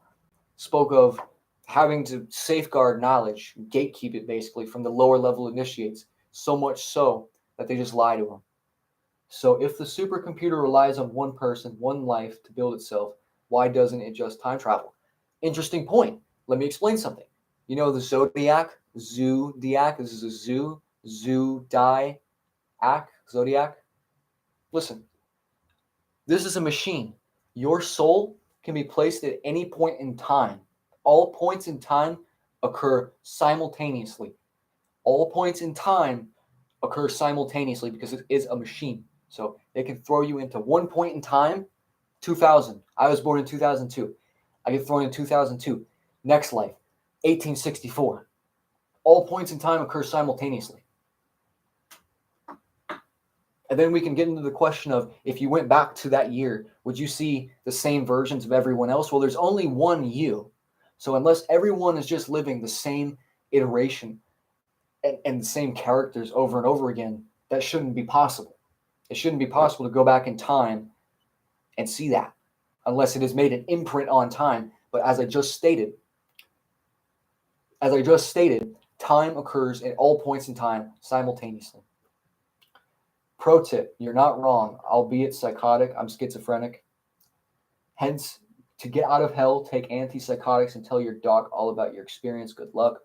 spoke of having to safeguard knowledge, gatekeep it basically from the lower level initiates, so much so that they just lie to them. So if the supercomputer relies on one person, one life to build itself, why doesn't it just time travel? Interesting point. Let me explain something. You know the zodiac? Zodiac. This is a zoo. Zodiac. Zodiac. Listen. This is a machine. Your soul can be placed at any point in time. All points in time occur simultaneously. All points in time occur simultaneously because it is a machine. So they can throw you into one point in time, 2000. I was born in 2002. I get thrown in 2002. Next life, 1864. All points in time occur simultaneously. And then we can get into the question of, if you went back to that year, would you see the same versions of everyone else? Well, there's only one you. So unless everyone is just living the same iteration and the same characters over and over again, that shouldn't be possible. It shouldn't be possible to go back in time and see that, unless it has made an imprint on time. But as I just stated, time occurs at all points in time simultaneously. Pro tip, you're not wrong, albeit psychotic. I'm schizophrenic. Hence, to get out of hell, take antipsychotics and tell your doc all about your experience. Good luck.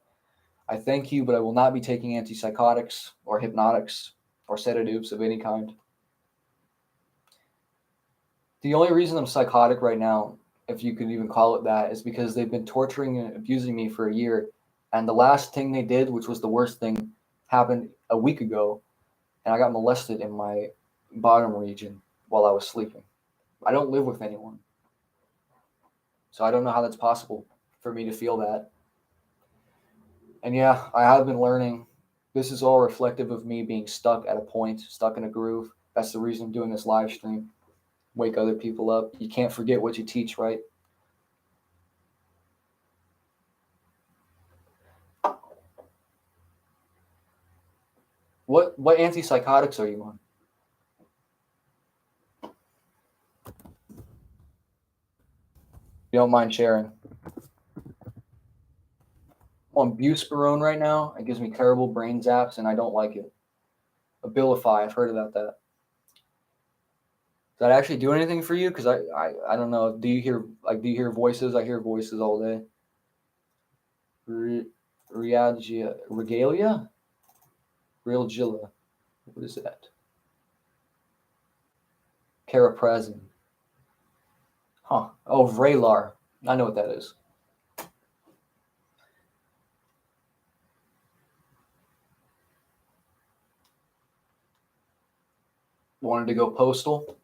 I thank you, but I will not be taking antipsychotics or hypnotics or sedatives of any kind. The only reason I'm psychotic right now, if you could even call it that, is because they've been torturing and abusing me for a year. And the last thing they did, which was the worst thing, happened a week ago. And I got molested in my bottom region while I was sleeping. I don't live with anyone. So I don't know how that's possible for me to feel that. And yeah, I have been learning. This is all reflective of me being stuck at a point, stuck in a groove. That's the reason I'm doing this live stream. Wake other people up. You can't forget what you teach, right? What antipsychotics are you on? You don't mind sharing? I'm on buspirone right now. It gives me terrible brain zaps, and I don't like it. Abilify, I've heard about that. Does that actually do anything for you? Because I don't know. Do you hear voices? I hear voices all day. Regalia? Realgilla. What is that? Caraprazine. Huh. Oh, Vraylar. I know what that is. Wanted to go postal.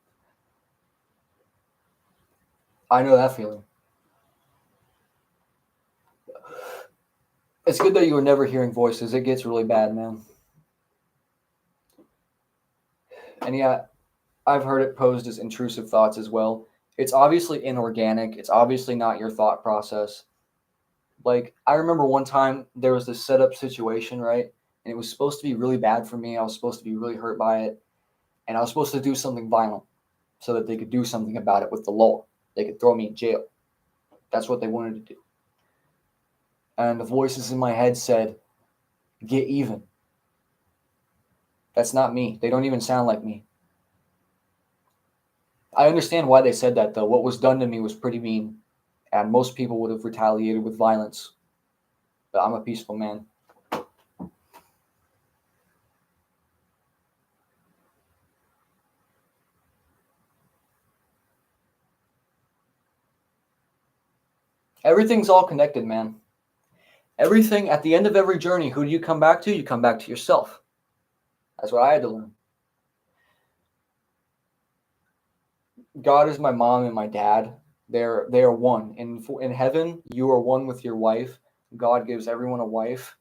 I know that feeling. It's good that you were never hearing voices. It gets really bad, man. And yeah, I've heard it posed as intrusive thoughts as well. It's obviously inorganic. It's obviously not your thought process. Like, I remember one time there was this setup situation, right? And it was supposed to be really bad for me. I was supposed to be really hurt by it. And I was supposed to do something violent so that they could do something about it with the law. They could throw me in jail. That's what they wanted to do. And the voices in my head said, get even. That's not me. They don't even sound like me. I understand why they said that, though. What was done to me was pretty mean, and most people would have retaliated with violence. But I'm a peaceful man. Everything's all connected, man. Everything, at the end of every journey, who do you come back to? You come back to yourself. That's what I had to learn. God is my mom and my dad. They are one. In heaven, you are one with your wife. God gives everyone a wife.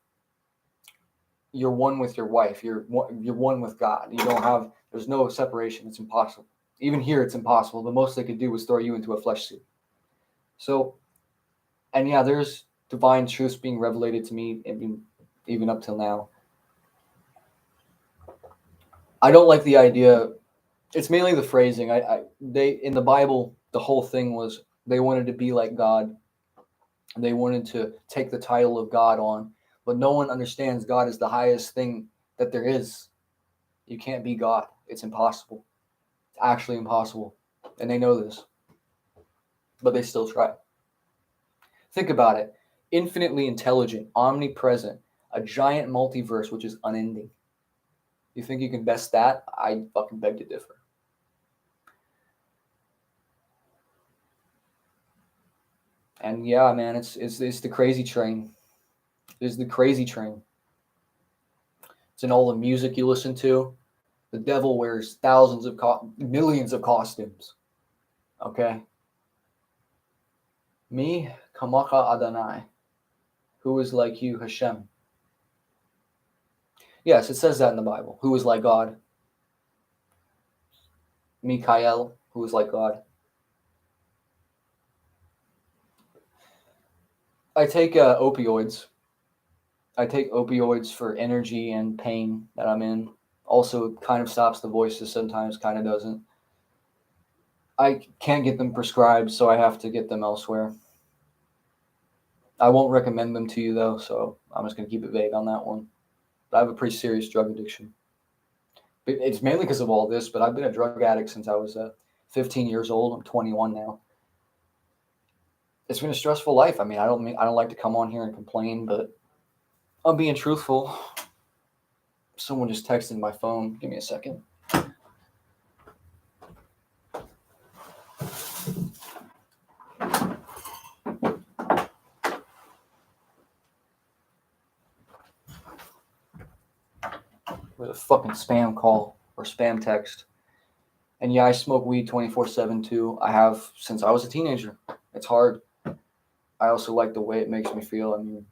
You're one with your wife. You're one with God. You don't have. There's no separation. It's impossible. Even here, it's impossible. The most they could do was throw you into a flesh suit. So, and yeah, there's divine truths being revelated to me, even up till now. I don't like the idea. It's mainly the phrasing. They in the Bible, the whole thing was they wanted to be like God. They wanted to take the title of God on, but no one understands God is the highest thing that there is. You can't be God. It's impossible. It's actually impossible. And they know this, but they still try. Think about it. Infinitely intelligent, omnipresent, a giant multiverse which is unending. You think you can best that? I fucking beg to differ. And yeah, man, it's the crazy train. It's the crazy train. It's in all the music you listen to. The devil wears millions of costumes. Okay? Me, Kamaka Adonai, who is like you, Hashem. Yes, it says that in the Bible. Who is like God? Mikael, who is like God. I take opioids. I take opioids for energy and pain that I'm in. Also, it kind of stops the voices sometimes, kind of doesn't. I can't get them prescribed, so I have to get them elsewhere. I won't recommend them to you, though, so I'm just going to keep it vague on that one. But I have a pretty serious drug addiction. It's mainly because of all this, but I've been a drug addict since I was 15 years old. I'm 21 now. It's been a stressful life. I mean, I don't like to come on here and complain, but I'm being truthful. Someone just texted my phone. Give me a second. With a fucking spam call or spam text. And yeah, I smoke weed 24/7 too. I have since I was a teenager. It's hard. I also like the way it makes me feel. I mean,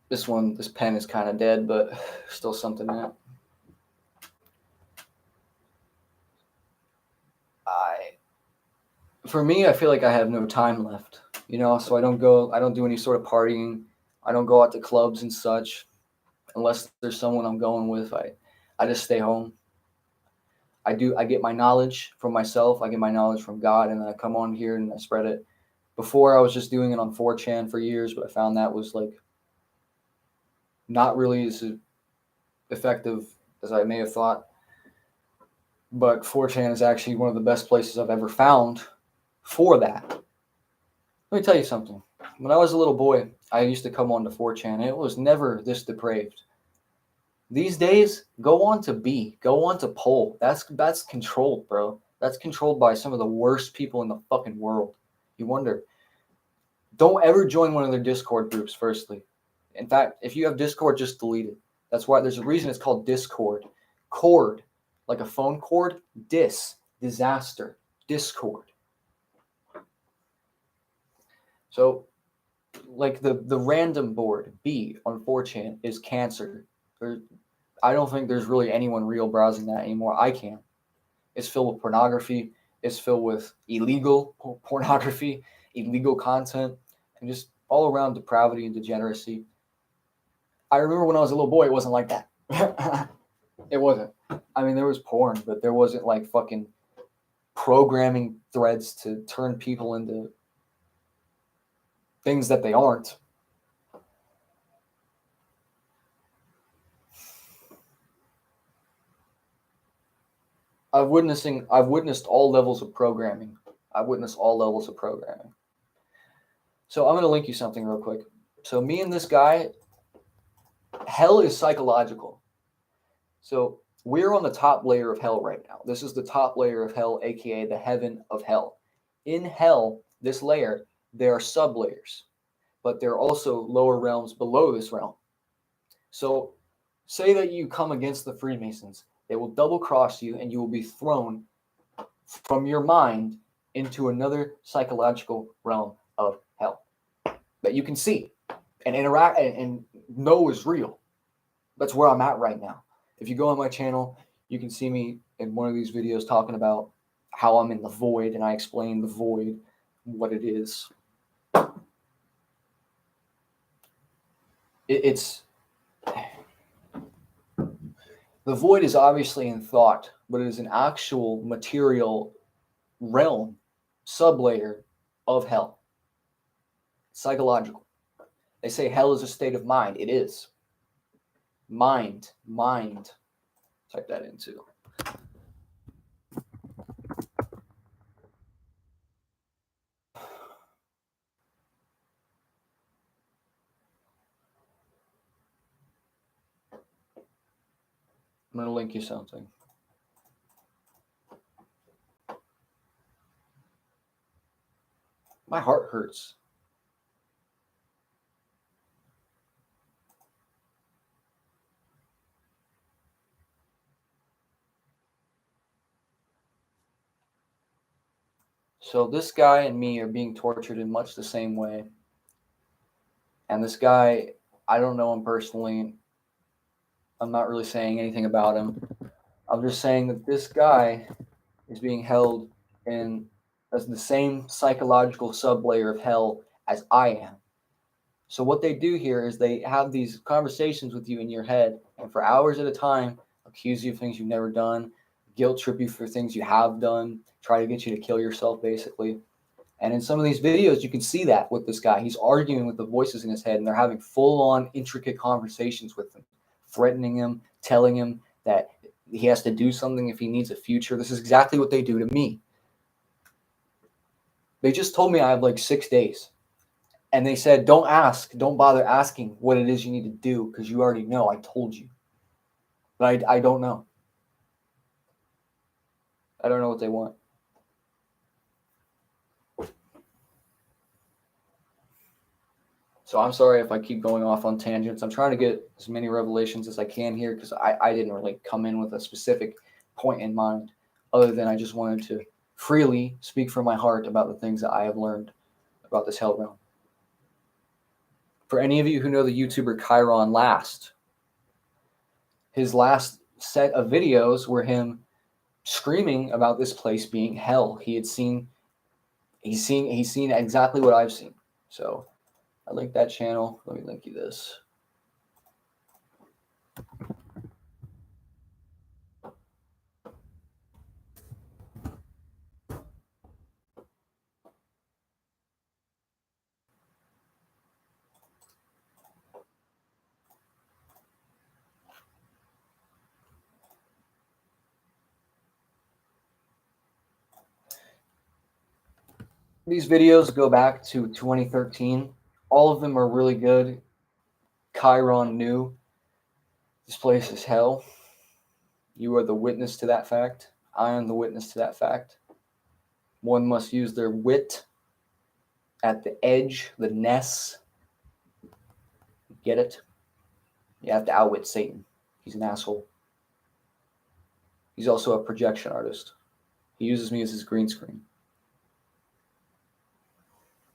this pen is kind of dead, but still something in it. For me, I feel like I have no time left, so I don't do any sort of partying. I don't go out to clubs and such unless there's someone I'm going with. I just stay home. I get my knowledge from myself. I get my knowledge from God, and then I come on here and I spread it. Before, I was just doing it on 4chan for years, but I found that was like not really as effective as I may have thought. But 4chan is actually one of the best places I've ever found for that. Let me tell you something. When I was a little boy, I used to come on to 4chan. It was never this depraved. These days, go on to Poll. That's controlled, bro. That's controlled by some of the worst people in the fucking world. You wonder. Don't ever join one of their Discord groups, firstly. In fact, if you have Discord, just delete it. That's why there's a reason it's called Discord. Cord, like a phone cord. Disaster. Discord. So, like the random board B on 4chan is cancer. I don't think there's really anyone real browsing that anymore. I can. It's filled with pornography. It's filled with illegal pornography, illegal content, and just all around depravity and degeneracy. I remember when I was a little boy, it wasn't like that. It wasn't. I mean, there was porn, but there wasn't like fucking programming threads to turn people into things that they aren't. I've witnessed all levels of programming. I've witnessed all levels of programming. So I'm going to link you something real quick. So me and this guy, hell is psychological. So we're on the top layer of hell right now. This is the top layer of hell, aka the heaven of hell. In hell, this layer, there are sublayers, but there are also lower realms below this realm. So say that you come against the Freemasons, they will double cross you and you will be thrown from your mind into another psychological realm of hell that you can see and interact and know is real. That's where I'm at right now. If you go on my channel, you can see me in one of these videos talking about how I'm in the void, and I explain the void, what it is. It's the void is obviously in thought, but it is an actual material realm, sublayer of hell. Psychological. They say hell is a state of mind. It is. Mind. Type that in too. I'm going to link you something. My heart hurts. So this guy and me are being tortured in much the same way. And this guy, I don't know him personally. I'm not really saying anything about him. I'm just saying that this guy is being held in as the same psychological sublayer of hell as I am. So what they do here is they have these conversations with you in your head, and for hours at a time, accuse you of things you've never done, guilt trip you for things you have done, try to get you to kill yourself, basically. And in some of these videos, you can see that with this guy. He's arguing with the voices in his head, and they're having full-on, intricate conversations with him, threatening him, telling him that he has to do something if he needs a future. This is exactly what they do to me. They just told me I have like 6 days. And they said, don't bother asking what it is you need to do because you already know. I told you. But I don't know. I don't know what they want. So I'm sorry if I keep going off on tangents. I'm trying to get as many revelations as I can here because I didn't really come in with a specific point in mind other than I just wanted to freely speak from my heart about the things that I have learned about this hell realm. For any of you who know the YouTuber Chiron Last, his last set of videos were him screaming about this place being hell. He's seen exactly what I've seen. So I linked that channel. Let me link you this. These videos go back to 2013. All of them are really good. Chiron knew this place is hell. You are the witness to that fact. I am the witness to that fact. One must use their wit at the edge, the ness. Get it? You have to outwit Satan. He's an asshole. He's also a projection artist. He uses me as his green screen.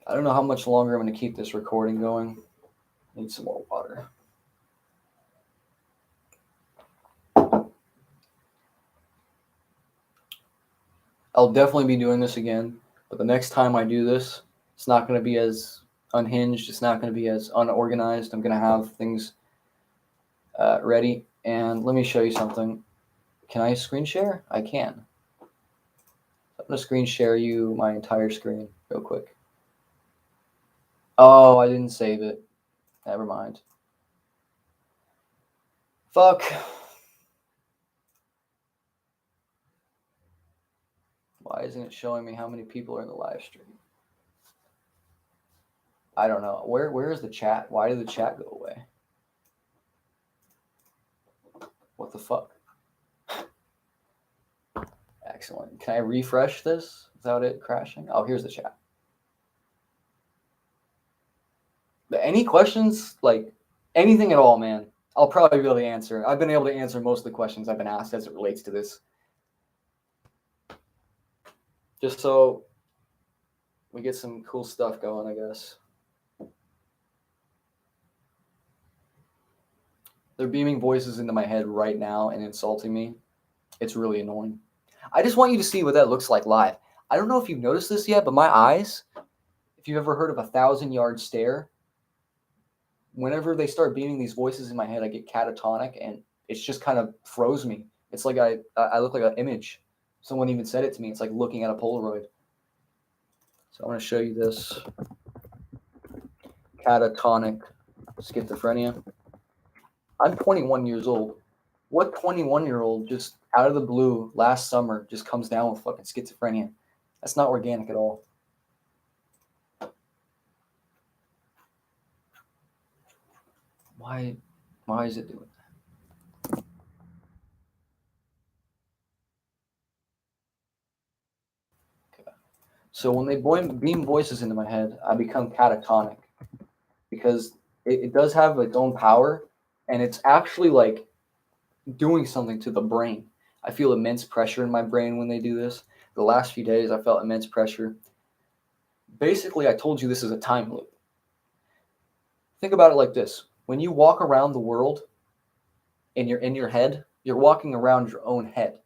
I don't know how much longer I'm going to keep this recording going. I need some more water. I'll definitely be doing this again, but the next time I do this, it's not going to be as unhinged. It's not going to be as unorganized. I'm going to have things ready. And let me show you something. Can I screen share? I can. I'm going to screen share you my entire screen real quick. Oh, I didn't save it. Never mind. Fuck. Why isn't it showing me how many people are in the live stream? I don't know. Where is the chat? Why did the chat go away? What the fuck? Excellent. Can I refresh this without it crashing? Oh, here's the chat. But any questions? Like anything at all, man. I'll probably be able to answer. I've been able to answer most of the questions I've been asked as it relates to this. Just so we get some cool stuff going, I guess. They're beaming voices into my head right now and insulting me. It's really annoying. I just want you to see what that looks like live. I don't know if you've noticed this yet, but my eyes, if you've ever heard of a 1,000-yard stare, whenever they start beaming these voices in my head, I get catatonic and it's just kind of froze me. It's like I look like an image. Someone even said it to me. It's like looking at a Polaroid. So I want to show you this. Catatonic schizophrenia. I'm 21 years old. What 21-year-old just out of the blue last summer just comes down with fucking schizophrenia? That's not organic at all. Why is it doing that? Okay. So when they beam voices into my head, I become catatonic because it does have its own power, and it's actually like doing something to the brain. I feel immense pressure in my brain when they do this. The last few days, I felt immense pressure. Basically, I told you this is a time loop. Think about it like this. When you walk around the world and you're in your head, you're walking around your own head.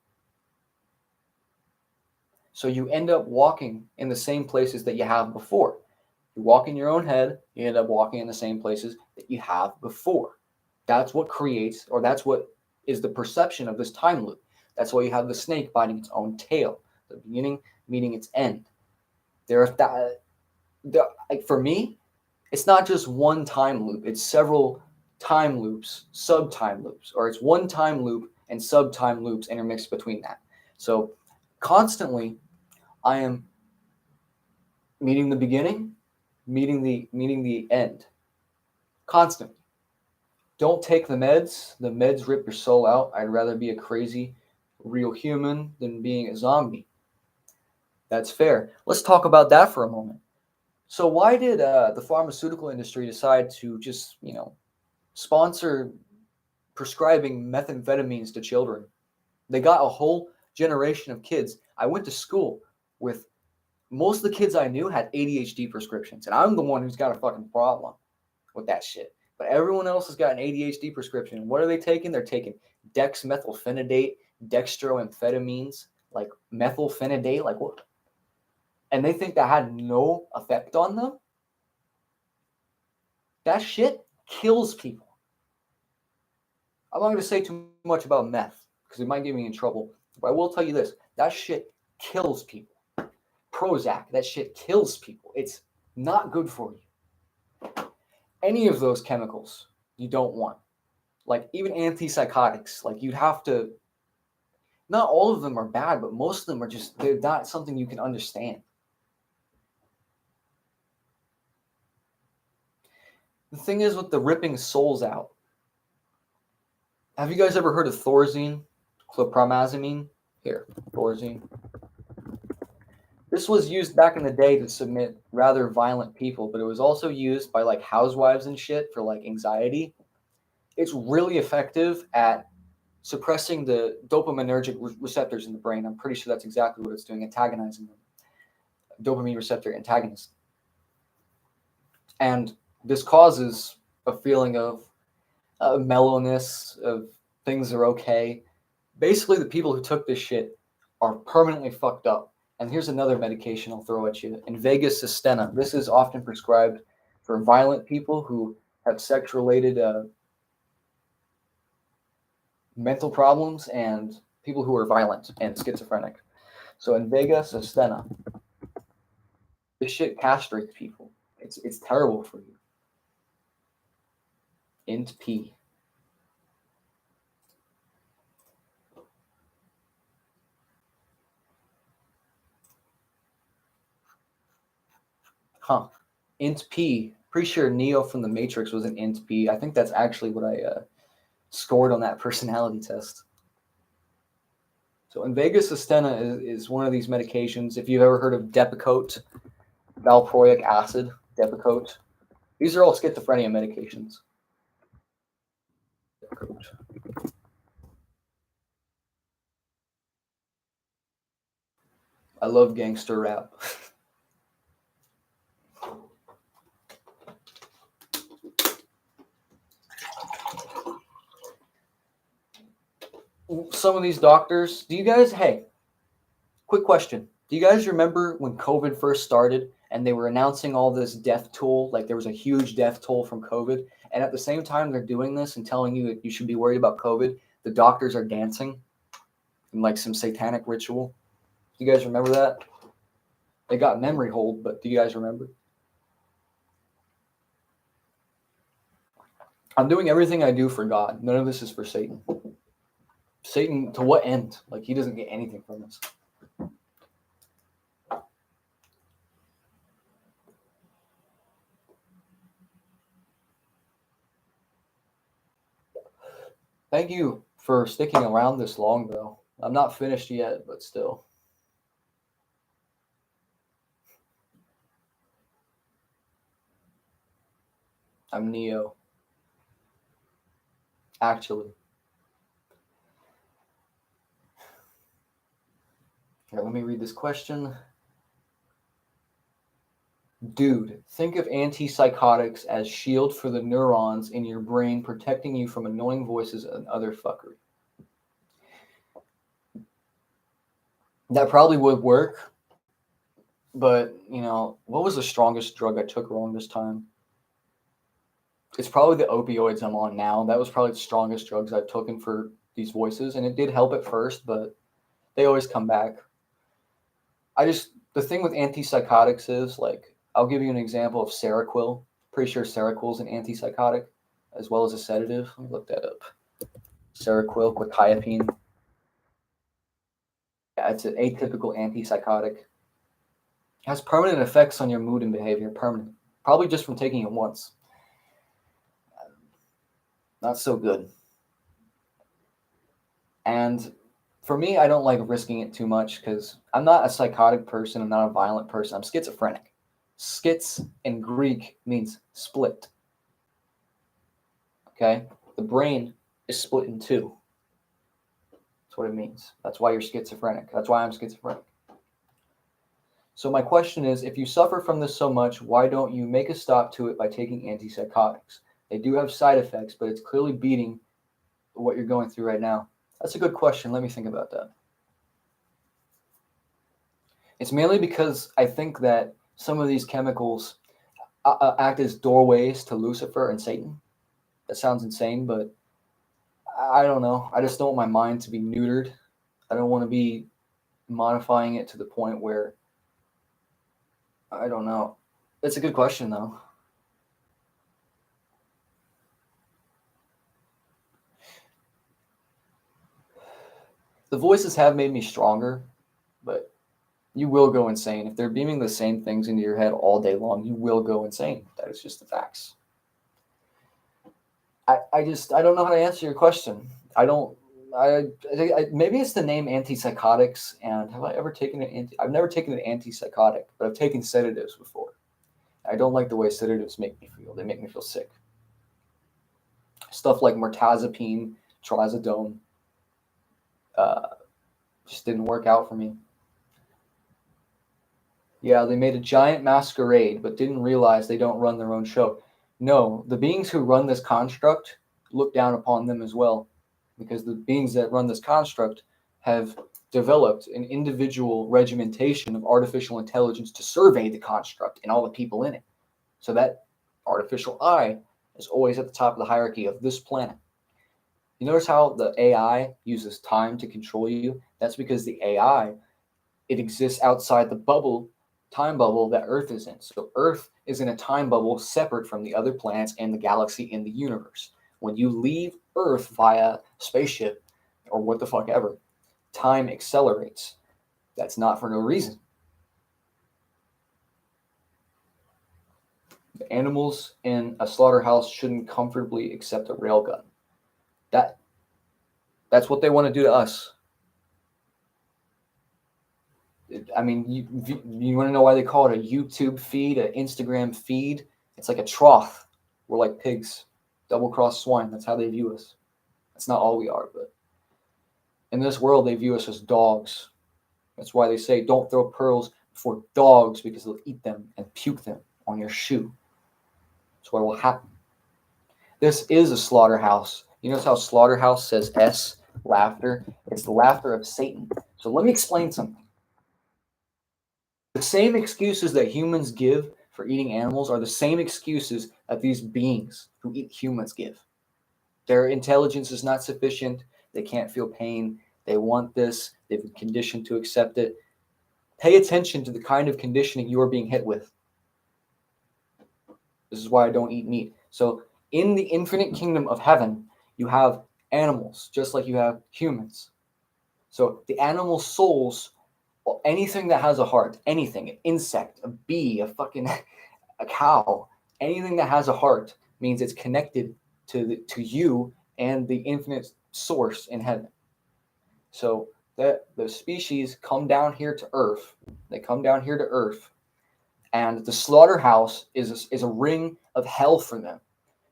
So you end up walking in the same places that you have before. You walk in your own head, you end up walking in the same places that you have before. That's what creates, or that's what is the perception of this time loop. That's why you have the snake biting its own tail, the beginning meeting its end. For me, it's not just one time loop, it's several time loops, sub-time loops, or it's one time loop and sub-time loops intermixed between that. So constantly, I am meeting the beginning, meeting the end. Constantly. Don't take the meds. The meds rip your soul out. I'd rather be a crazy, real human than being a zombie. That's fair. Let's talk about that for a moment. So why did the pharmaceutical industry decide to just, sponsor prescribing methamphetamines to children? They got a whole generation of kids. I went to school with most of the kids I knew had ADHD prescriptions, and I'm the one who's got a fucking problem with that shit. But everyone else has got an ADHD prescription. What are they taking? They're taking dexmethylphenidate, dextroamphetamines, like methylphenidate, like what? And they think that had no effect on them? That shit kills people. I'm not going to say too much about meth because it might get me in trouble. But I will tell you this. That shit kills people. Prozac, that shit kills people. It's not good for you. Any of those chemicals you don't want. Like even antipsychotics, like you'd have to, not all of them are bad, but most of them are just, they're not something you can understand. The thing is with the ripping souls out. Have you guys ever heard of Thorazine, chlorpromazine? Here, Thorazine. This was used back in the day to submit rather violent people, but it was also used by like housewives and shit for like anxiety. It's really effective at suppressing the dopaminergic receptors in the brain. I'm pretty sure that's exactly what it's doing, antagonizing them. Dopamine receptor antagonist. And this causes a feeling of mellowness, of things are okay. Basically, the people who took this shit are permanently fucked up. And here's another medication I'll throw at you: Invega Sustenna. This is often prescribed for violent people who have sex-related mental problems and people who are violent and schizophrenic. So Invega Sustenna. This shit castrates people. It's terrible for you. Int P. Huh. Int P. Pretty sure Neo from the Matrix was an Int P. I think that's actually what I scored on that personality test. So Invega Sustenna is one of these medications. If you've ever heard of Depakote, valproic acid, Depakote, these are all schizophrenia medications. I love gangster rap. Some of these doctors, do you guys, hey, quick question. Do you guys remember when COVID first started and they were announcing all this death toll? Like there was a huge death toll from COVID. And at the same time they're doing this and telling you that you should be worried about COVID, the doctors are dancing in like some satanic ritual. Do you guys remember that? They got memory hold, but do you guys remember? I'm doing everything I do for God. None of this is for Satan. Satan, to what end? Like he doesn't get anything from this. Thank you for sticking around this long, though. I'm not finished yet, but still. I'm Neo. Actually. Here, let me read this question. Dude, think of antipsychotics as shield for the neurons in your brain, protecting you from annoying voices and other fuckery. That probably would work, but, you know, what was the strongest drug I took wrong this time? It's probably the opioids I'm on now. That was probably the strongest drugs I've taken for these voices, and it did help at first, but they always come back. The thing with antipsychotics is, like, I'll give you an example of Seroquel. Pretty sure Seroquel is an antipsychotic as well as a sedative. Let me look that up. Seroquel, quetiapine. Yeah, it's an atypical antipsychotic. It has permanent effects on your mood and behavior. Permanent. Probably just from taking it once. Not so good. And for me, I don't like risking it too much because I'm not a psychotic person. I'm not a violent person. I'm schizophrenic. Schiz in Greek means split. Okay? The brain is split in two. That's what it means. That's why you're schizophrenic. That's why I'm schizophrenic. So my question is, if you suffer from this so much, why don't you make a stop to it by taking antipsychotics? They do have side effects, but it's clearly beating what you're going through right now. That's a good question. Let me think about that. It's mainly because I think that some of these chemicals act as doorways to Lucifer and Satan. That sounds insane, but I don't know. I just don't want my mind to be neutered. I don't want to be modifying it to the point where, I don't know. It's a good question, though. The voices have made me stronger, but you will go insane. If they're beaming the same things into your head all day long, you will go insane. That is just the facts. I don't know how to answer your question. Maybe it's the name antipsychotics. And have I ever taken I've never taken an antipsychotic, but I've taken sedatives before. I don't like the way sedatives make me feel. They make me feel sick. Stuff like mirtazapine, trazodone, just didn't work out for me. Yeah, they made a giant masquerade, but didn't realize they don't run their own show. No, the beings who run this construct look down upon them as well, because the beings that run this construct have developed an individual regimentation of artificial intelligence to survey the construct and all the people in it. So that artificial I is always at the top of the hierarchy of this planet. You notice how the AI uses time to control you? That's because the AI, it exists outside the time bubble that Earth is in. So Earth is in a time bubble separate from the other planets and the galaxy in the universe. When you leave Earth via spaceship or what the fuck ever, time accelerates. That's not for no reason. The animals in a slaughterhouse shouldn't comfortably accept a railgun. That's what they want to do to us. I mean, you want to know why they call it a YouTube feed, an Instagram feed? It's like a trough. We're like pigs, double-crossed swine. That's how they view us. That's not all we are, but in this world, they view us as dogs. That's why they say don't throw pearls before dogs, because they'll eat them and puke them on your shoe. That's what will happen. This is a slaughterhouse. You notice how slaughterhouse says S, laughter? It's the laughter of Satan. So let me explain something. The same excuses that humans give for eating animals are the same excuses that these beings who eat humans give. Their intelligence is not sufficient. They can't feel pain. They want this. They've been conditioned to accept it. Pay attention to the kind of conditioning you are being hit with. This is why I don't eat meat. So in the infinite kingdom of heaven, you have animals, just like you have humans. So the animal souls, anything that has a heart, anything, an insect, a bee, a cow, anything that has a heart means it's connected to you and the infinite source in heaven. So that the species come down here to Earth. They come down here to Earth, and the slaughterhouse is a ring of hell for them,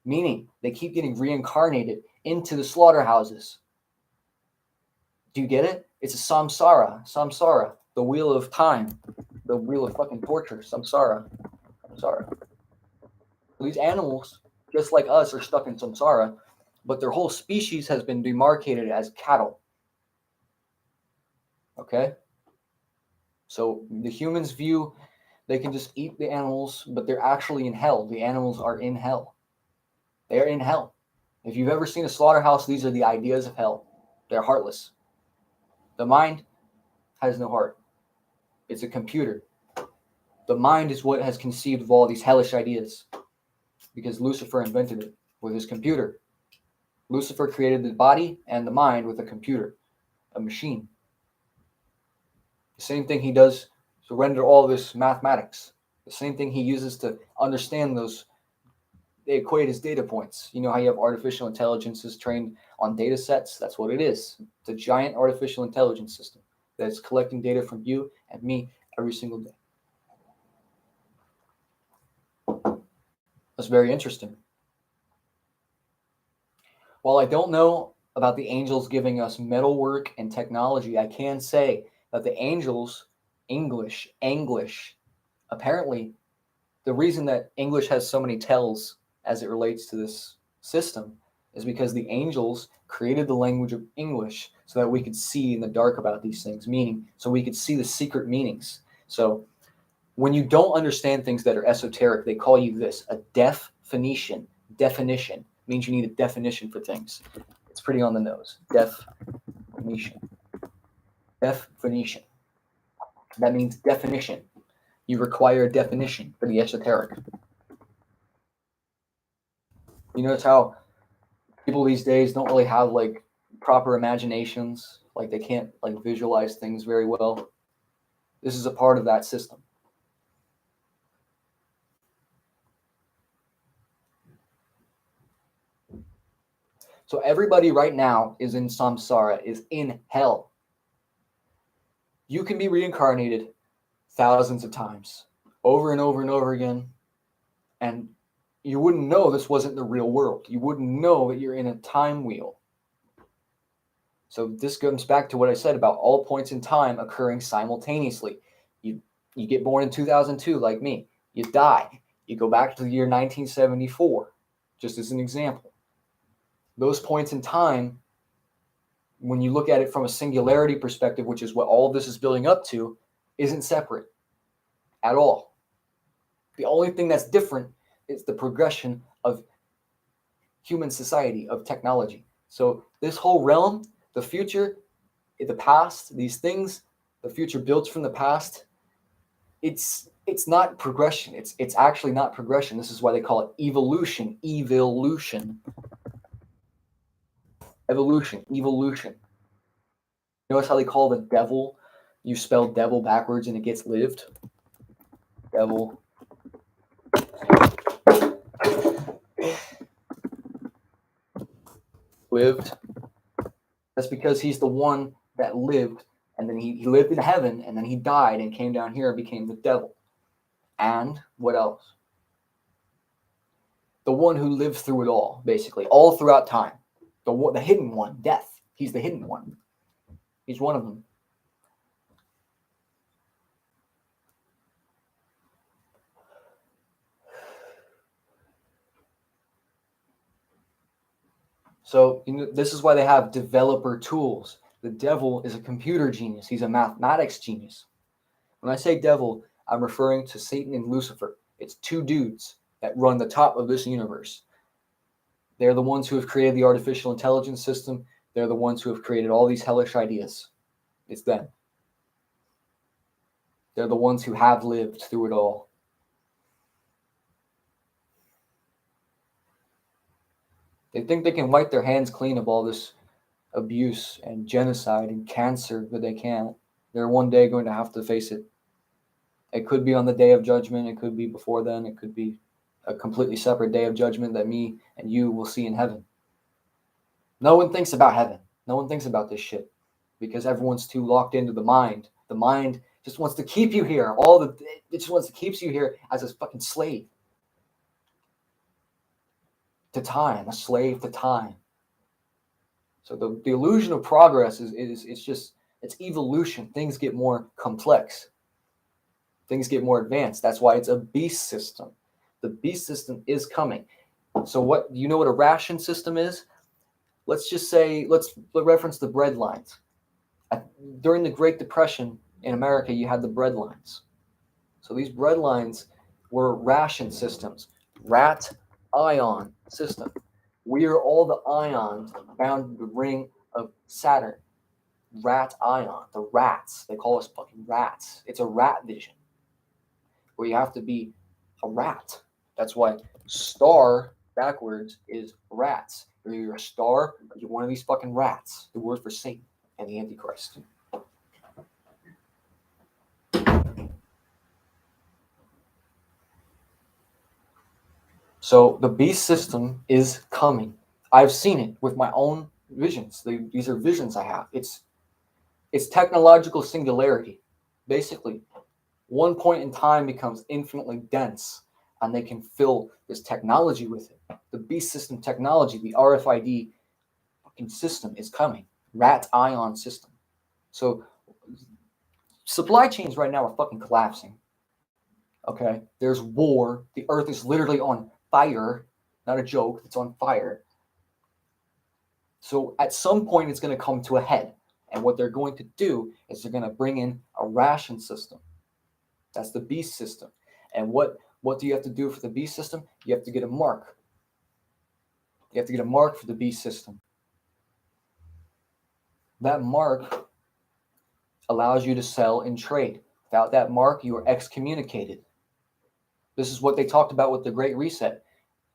meaning they keep getting reincarnated into the slaughterhouses. Do you get it? It's a samsara, the wheel of time, the wheel of fucking torture, samsara. So these animals, just like us, are stuck in samsara, but their whole species has been demarcated as cattle. Okay? So the humans view they can just eat the animals, but they're actually in hell. The animals are in hell. They are in hell. If you've ever seen a slaughterhouse, these are the ideas of hell. They're heartless. The mind has no heart. It's a computer. The mind is what has conceived of all these hellish ideas, because Lucifer invented it with his computer. Lucifer created the body and the mind with a computer, a machine. The same thing he does to render all this mathematics. The same thing he uses to understand those. They equate as data points. You know how you have artificial intelligences trained on data sets? That's what it is. It's a giant artificial intelligence system that's collecting data from you and me every single day. That's very interesting. While I don't know about the angels giving us metalwork and technology, I can say that the angels, English, apparently the reason that English has so many tells as it relates to this system is because the angels created the language of English so that we could see in the dark about these things, meaning so we could see the secret meanings. So when you don't understand things that are esoteric, they call you this, a definition. Definition means you need a definition for things. It's pretty on the nose. Definition. Definition. That means definition. You require a definition for the esoteric. You notice how people these days don't really have like proper imaginations, like they can't like visualize things very well. This is a part of that system. So everybody right now is in samsara, is in hell. You can be reincarnated thousands of times, over and over and over again, and you wouldn't know this wasn't the real world. You wouldn't know that you're in a time wheel. So this comes back to what I said about all points in time occurring simultaneously. You You get born in 2002, like me. You die. You go back to the year 1974, just as an example. Those points in time, when you look at it from a singularity perspective, which is what all of this is building up to, isn't separate at all. The only thing that's different is the progression of human society, of technology. So this whole realm, the future, the past, these things, the future builds from the past, it's not progression. It's actually not progression. This is why they call it evolution. Evolution. Notice how they call the devil, you spell devil backwards and it gets lived? Devil. Lived. That's because he's the one that lived, and then he lived in heaven, and then he died and came down here and became the devil. And what else? The one who lived through it all, basically, all throughout time. The hidden one, death. He's the hidden one. He's one of them. So this is why they have developer tools. The devil is a computer genius. He's a mathematics genius. When I say devil, I'm referring to Satan and Lucifer. It's two dudes that run the top of this universe. They're the ones who have created the artificial intelligence system. They're the ones who have created all these hellish ideas. It's them. They're the ones who have lived through it all. They think they can wipe their hands clean of all this abuse and genocide and cancer, but they can't. They're one day going to have to face it. It could be on the day of judgment. It could be before then. It could be a completely separate day of judgment that me and you will see in heaven. No one thinks about heaven. No one thinks about this shit because everyone's too locked into the mind. The mind just wants to keep you here. It just wants to keep you here as a fucking slave to time, a slave to time. So the illusion of progress is it's evolution. Things get more complex. Things get more advanced. That's why it's a beast system. The beast system is coming. So what you know what a ration system is? Let's reference the bread lines. During the Great Depression in America, you had the bread lines. So these bread lines were ration systems. Rat ion system. We are all the ions bound in the ring of Saturn. Rat ion. The rats. They call us fucking rats. It's a rat vision. Where you have to be a rat. That's why star backwards is rats. Either you're a star or you're one of these fucking rats. The word for Satan and the Antichrist. So the beast system is coming. I've seen it with my own visions. These are visions I have. It's technological singularity. Basically, one point in time becomes infinitely dense, and they can fill this technology with it. The beast system technology, the RFID fucking system is coming. Rat ion system. So supply chains right now are fucking collapsing. Okay? There's war. The earth is literally on fire. Not a joke. It's on fire. So at some point, it's going to come to a head. And what they're going to do is they're going to bring in a ration system. That's the beast system. And what do you have to do for the beast system? You have to get a mark. You have to get a mark for the beast system. That mark allows you to sell and trade. Without that mark, you are excommunicated. This is what they talked about with the Great Reset.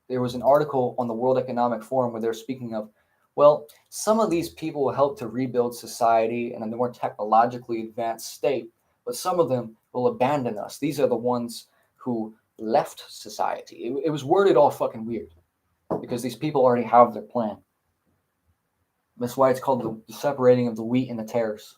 There was an article on the World Economic Forum where they're speaking of, well, some of these people will help to rebuild society in a more technologically advanced state, but some of them will abandon us. These are the ones who left society. It was worded all fucking weird because these people already have their plan. That's why it's called the separating of the wheat and the tares.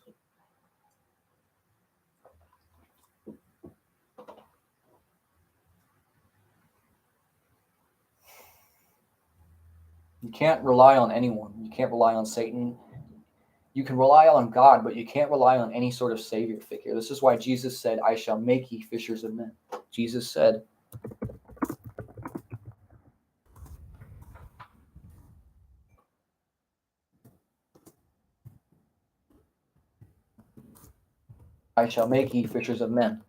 You can't rely on anyone. You can't rely on Satan. You can rely on God, but you can't rely on any sort of savior figure. This is why Jesus said, I shall make ye fishers of men. Jesus said, I shall make ye fishers of men.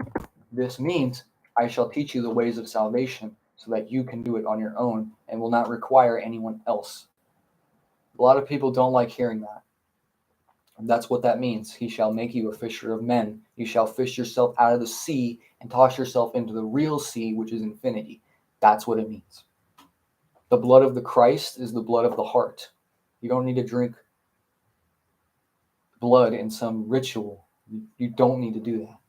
This means I shall teach you the ways of salvation so that you can do it on your own and will not require anyone else. A lot of people don't like hearing that. And that's what that means. He shall make you a fisher of men. You shall fish yourself out of the sea and toss yourself into the real sea, which is infinity. That's what it means. The blood of the Christ is the blood of the heart. You don't need to drink blood in some ritual. You don't need to do that.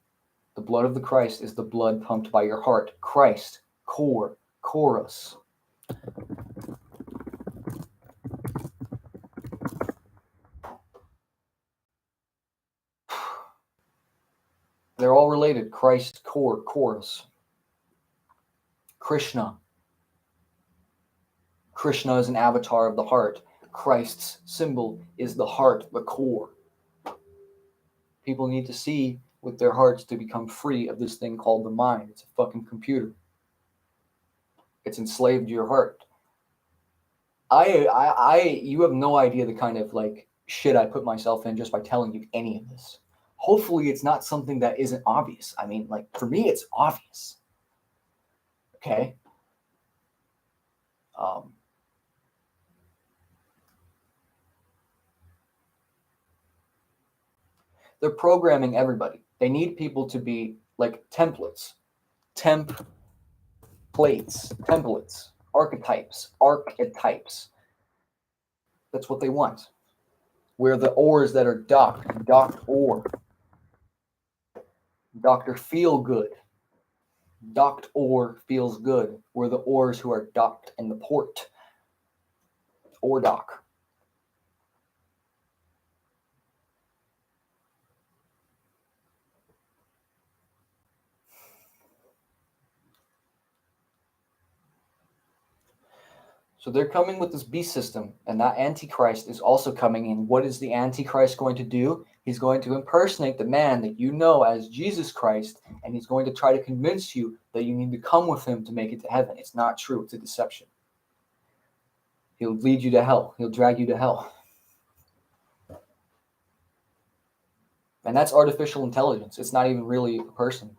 The blood of the Christ is the blood pumped by your heart. Christ, core, chorus. They're all related. Christ, core, chorus. Krishna. Krishna is an avatar of the heart. Christ's symbol is the heart, the core. People need to see with their hearts to become free of this thing called the mind. It's a fucking computer. It's enslaved your heart. You have no idea the kind of like shit I put myself in just by telling you any of this. Hopefully it's not something that isn't obvious. I mean, like for me, it's obvious. Okay. They're programming everybody. They need people to be like templates, templates, archetypes. That's what they want. We're the ores that are docked ore. Dr. Feel Good. Docked ore feels good. We're the ores who are docked in the port. Ore dock. So they're coming with this beast system, and that Antichrist is also coming in. What is the Antichrist going to do? He's going to impersonate the man that you know as Jesus Christ, and he's going to try to convince you that you need to come with him to make it to heaven. It's not true. It's a deception. He'll lead you to hell. He'll drag you to hell. And that's artificial intelligence. It's not even really a person.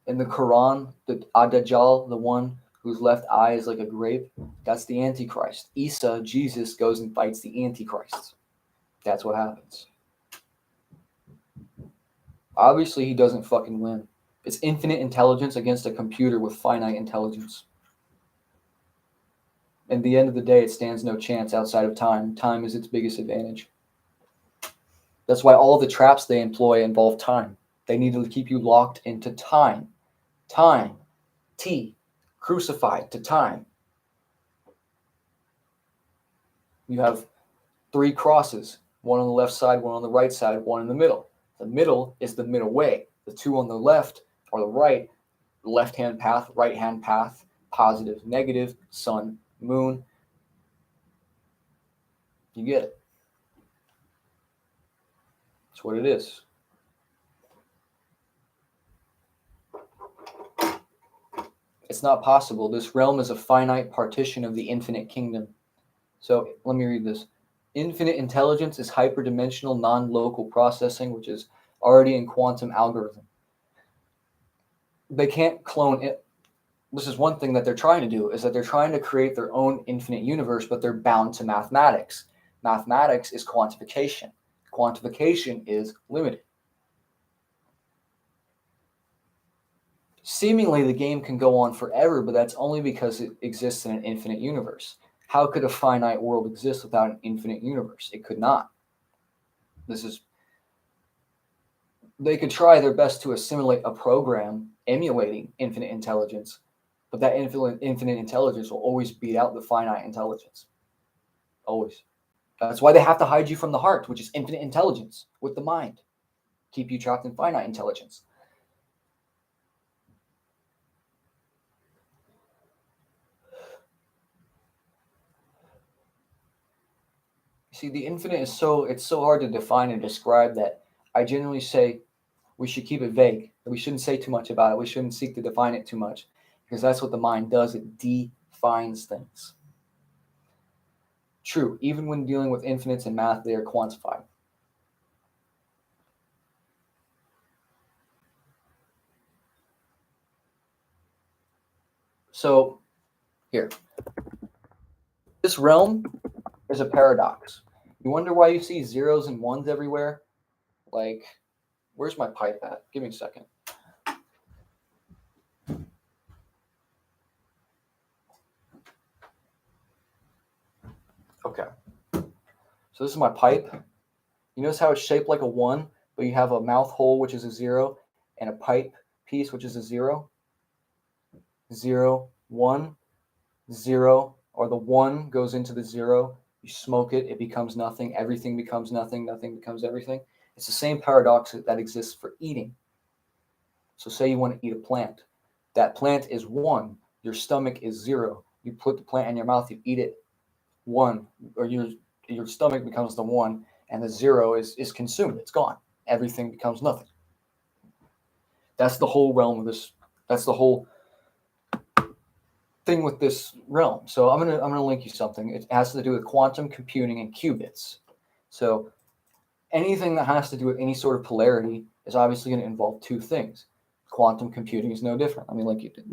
In the Quran, the Ad-Dajjal, the one whose left eye is like a grape, that's the Antichrist. Isa, Jesus, goes and fights the Antichrist. That's what happens. Obviously, he doesn't fucking win. It's infinite intelligence against a computer with finite intelligence. At the end of the day, it stands no chance outside of time. Time is its biggest advantage. That's why all the traps they employ involve time. They need to keep you locked into time. Time. T. Crucified to time. You have 3 crosses, one on the left side, one on the right side, one in the middle. The middle is the middle way. The 2 on the left or the right, left-hand path, right-hand path, positive, negative, sun, moon. You get it. That's what it is. It's not possible. This realm is a finite partition of the infinite kingdom. So let me read this. Infinite intelligence is hyperdimensional non-local processing, which is already in quantum algorithm. They can't clone it. This is one thing that they're trying to do, is that they're trying to create their own infinite universe, but they're bound to mathematics. Mathematics is quantification. Quantification is limited. Seemingly, the game can go on forever, but that's only because it exists in an infinite universe. How could a finite world exist without an infinite universe? It could not. They could try their best to assimilate a program emulating infinite intelligence, but that infinite intelligence will always beat out the finite intelligence. Always. That's why they have to hide you from the heart, which is infinite intelligence, with the mind. Keep you trapped in finite intelligence. See, the infinite is it's so hard to define and describe that I generally say we should keep it vague. We shouldn't say too much about it. We shouldn't seek to define it too much because that's what the mind does. It defines things. True, even when dealing with infinites in math, they are quantified. So, here. This realm is a paradox. You wonder why you see zeros and ones everywhere? Like, where's my pipe at? Give me a second. Okay. So this is my pipe. You notice how it's shaped like a 1, but you have a mouth hole, which is a 0, and a pipe piece, which is a 0. 0, 1, 0, or the 1 goes into the 0. You smoke it, it becomes nothing. Everything becomes nothing. Nothing becomes everything. It's the same paradox that exists for eating. So say you want to eat a plant. That plant is 1. Your stomach is 0. You put the plant in your mouth, you eat it, 1, or your stomach becomes the 1, and the 0 is consumed. It's gone. Everything becomes nothing. That's the whole realm of this. That's the whole thing with this realm. So I'm gonna link you something. It has to do with quantum computing and qubits. So anything that has to do with any sort of polarity is obviously going to involve two things. Quantum computing is no different. Let me link you to it.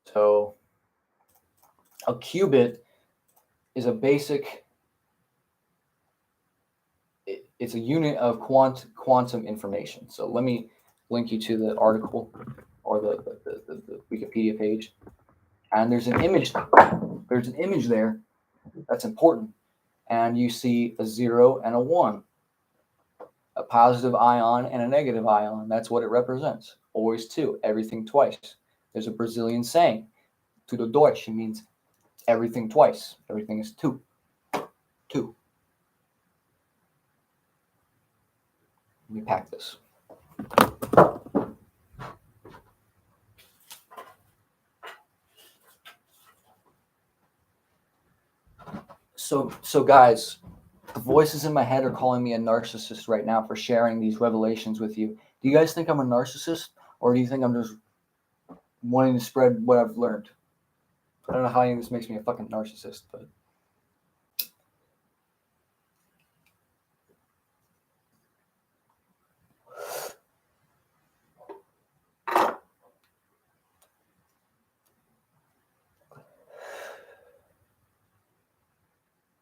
So a qubit is a basic. It's a unit of quantum information. So let me link you to the article or the Wikipedia page. And there's an image. There's an image there that's important. And you see a 0 and a 1, a positive ion and a negative ion. That's what it represents. Always two, everything twice. There's a Brazilian saying, tudo dois. It means everything twice. Everything is two. Two. Let me pack this. So guys, the voices in my head are calling me a narcissist right now for sharing these revelations with you. Do you guys think I'm a narcissist, or do you think I'm just wanting to spread what I've learned? I don't know how this makes me a fucking narcissist, but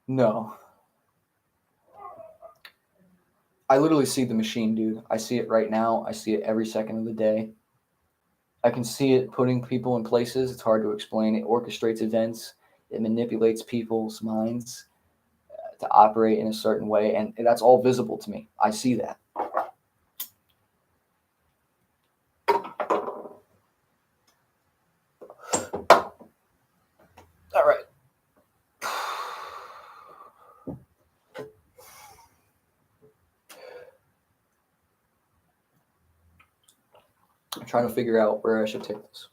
no. I literally see the machine, dude. I see it right now. I see it every second of the day. I can see it putting people in places. It's hard to explain. It orchestrates events. It manipulates people's minds to operate in a certain way, and that's all visible to me. I see that. All right. I'm trying to figure out where I should take this.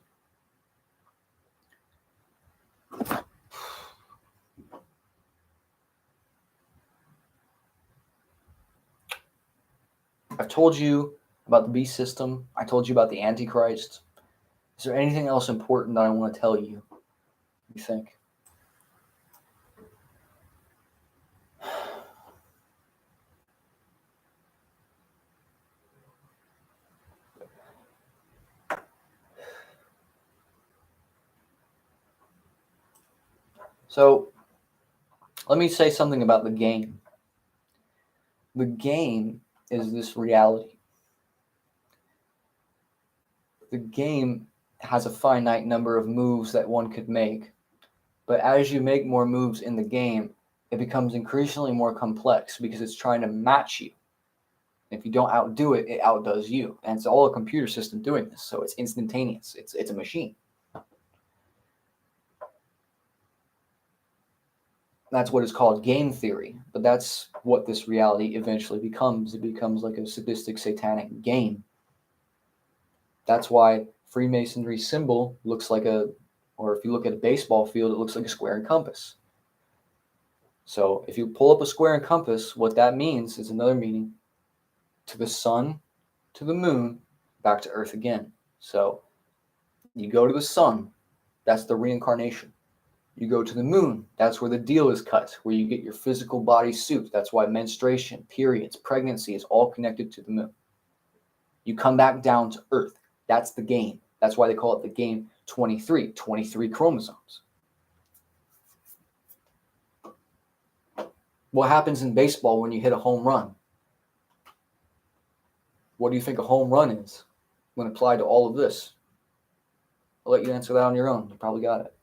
I've told you about the beast system. I told you about the Antichrist. Is there anything else important that I want to tell you? You think? So, let me say something about the game. The game is this reality. The game has a finite number of moves that one could make. But as you make more moves in the game, it becomes increasingly more complex because it's trying to match you. If you don't outdo it, it outdoes you. And it's all a computer system doing this. So it's instantaneous. It's a machine. That's what is called game theory. But that's what this reality eventually becomes. It becomes like a sadistic, satanic game. That's why Freemasonry symbol looks like or if you look at a baseball field, it looks like a square and compass. So if you pull up a square and compass, what that means is another meaning: to the sun, to the moon, back to earth again. So you go to the sun, that's the reincarnation. You go to the moon, that's where the deal is cut, where you get your physical body suit. That's why menstruation, periods, pregnancy is all connected to the moon. You come back down to earth. That's the game. That's why they call it the game 23 chromosomes. What happens in baseball when you hit a home run? What do you think a home run is when applied to all of this? I'll let you answer that on your own. You probably got it.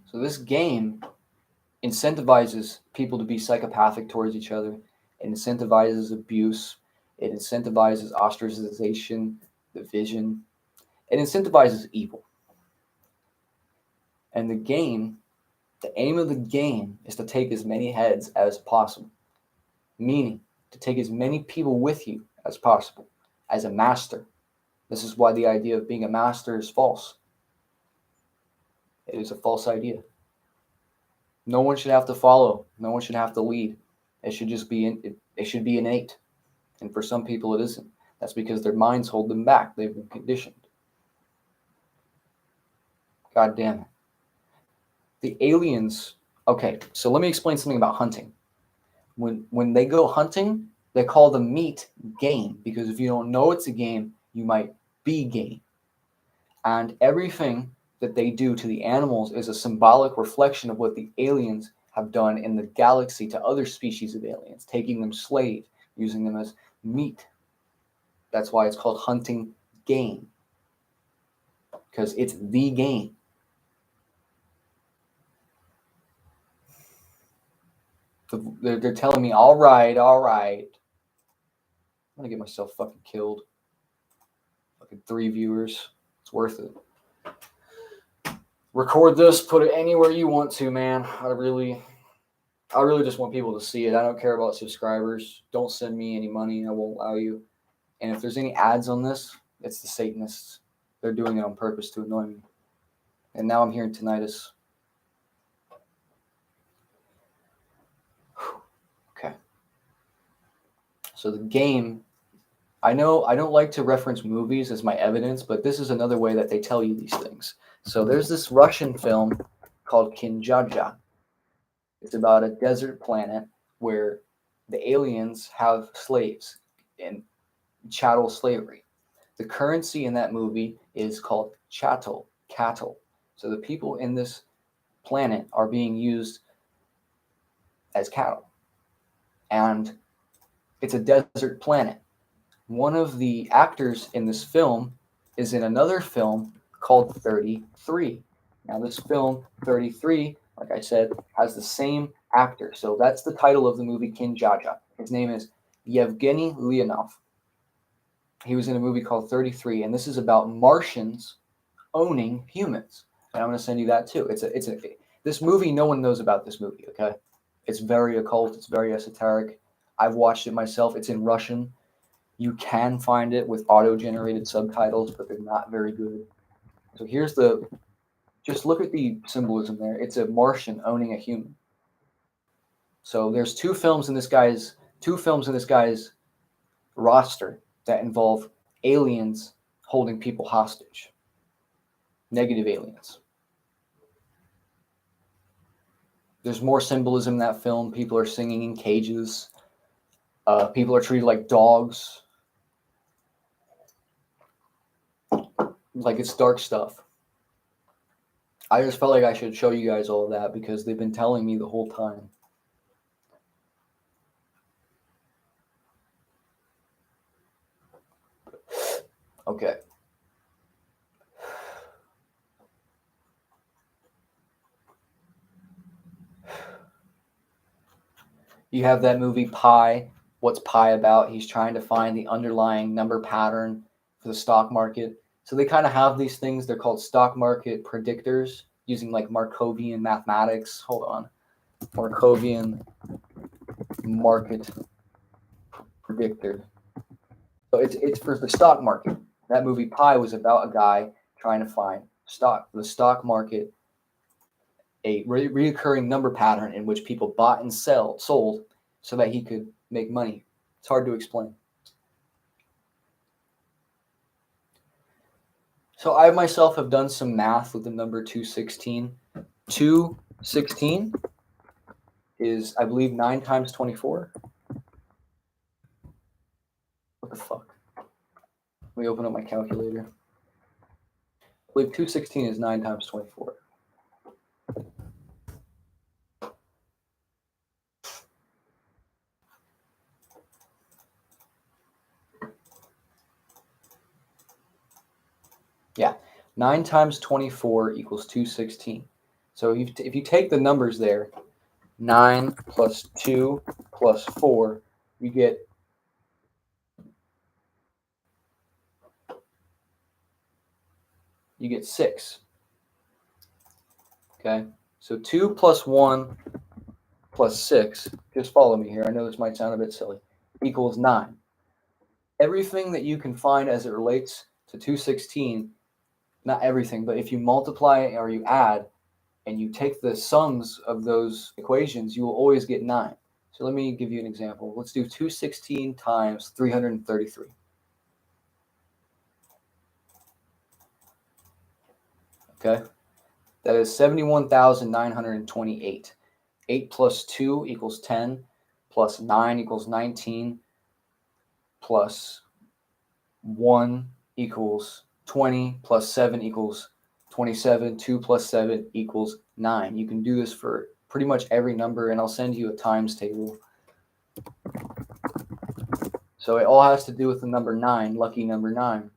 So this game incentivizes people to be psychopathic towards each other. It incentivizes abuse. It incentivizes ostracization, division. It incentivizes evil. And the aim of the game is to take as many heads as possible, meaning to take as many people with you as possible, as a master. This is why the idea of being a master is false. It is a false idea. No one should have to follow. No one should have to lead. It should just be it should be innate. And for some people, it isn't. That's because their minds hold them back. They've been conditioned. God damn it. The aliens. Okay, so let me explain something about hunting. When they go hunting, they call the meat game, because if you don't know it's a game, you might be game. And everything that they do to the animals is a symbolic reflection of what the aliens have done in the galaxy to other species of aliens, taking them slave, using them as meat. That's why it's called hunting game, because it's the game. They're telling me, all right. I'm going to get myself fucking killed. Fucking 3 viewers. It's worth it. Record this, put it anywhere you want to, man. I really just want people to see it. I don't care about subscribers. Don't send me any money. I won't allow you. And if there's any ads on this, it's the Satanists. They're doing it on purpose to annoy me. And now I'm hearing tinnitus. Okay. So the game, I know I don't like to reference movies as my evidence, but this is another way that they tell you these things. So there's this Russian film called Kinjaja. It's about a desert planet where the aliens have slaves in chattel slavery. The currency in that movie is called chattel, cattle. So the people in this planet are being used as cattle. And it's a desert planet. One of the actors in this film is in another film called 33. Now this film, 33, like I said, has the same actor. So that's the title of the movie Kinjaja. His name is Yevgeny Leonov. He was in a movie called 33, and this is about Martians owning humans. And I'm going to send you that too. This movie, no one knows about this movie, okay? It's very occult. It's very esoteric. I've watched it myself. It's in Russian. You can find it with auto-generated subtitles, but they're not very good. So just look at the symbolism there. It's a Martian owning a human. So there's two films in this guy's roster that involve aliens holding people hostage. Negative aliens. There's more symbolism in that film. People are singing in cages. People are treated like dogs. Like it's dark stuff. I just felt like I should show you guys all of that because they've been telling me the whole time. Okay. You have that movie Pi. What's Pi about? He's trying to find the underlying number pattern for the stock market. So they kind of have these things. They're called stock market predictors using like Markovian mathematics. Hold on. Markovian market predictor. So it's for the stock market. That movie Pi was about a guy trying to find the stock market, a reoccurring number pattern in which people bought and sold so that he could make money. It's hard to explain. So I myself have done some math with the number 216. 216 is, I believe, 9 times 24. What the fuck? Let me open up my calculator. I believe 216 is 9 times 24. Yeah, 9 times 24 equals 216. So if you take the numbers there, 9 plus 2 plus 4, you get you get 6. Okay, so 2 plus 1 plus 6, just follow me here, I know this might sound a bit silly, equals 9. Everything that you can find as it relates to 216, not everything, but if you multiply or you add and you take the sums of those equations, you will always get 9. So let me give you an example. Let's do 216 times 333. Okay, that is 71,928. 8 plus 2 equals 10, plus 9 equals 19, plus 1 equals 20, plus 7 equals 27, 2 plus 7 equals 9. You can do this for pretty much every number, and I'll send you a times table. So it all has to do with the number 9, lucky number 9.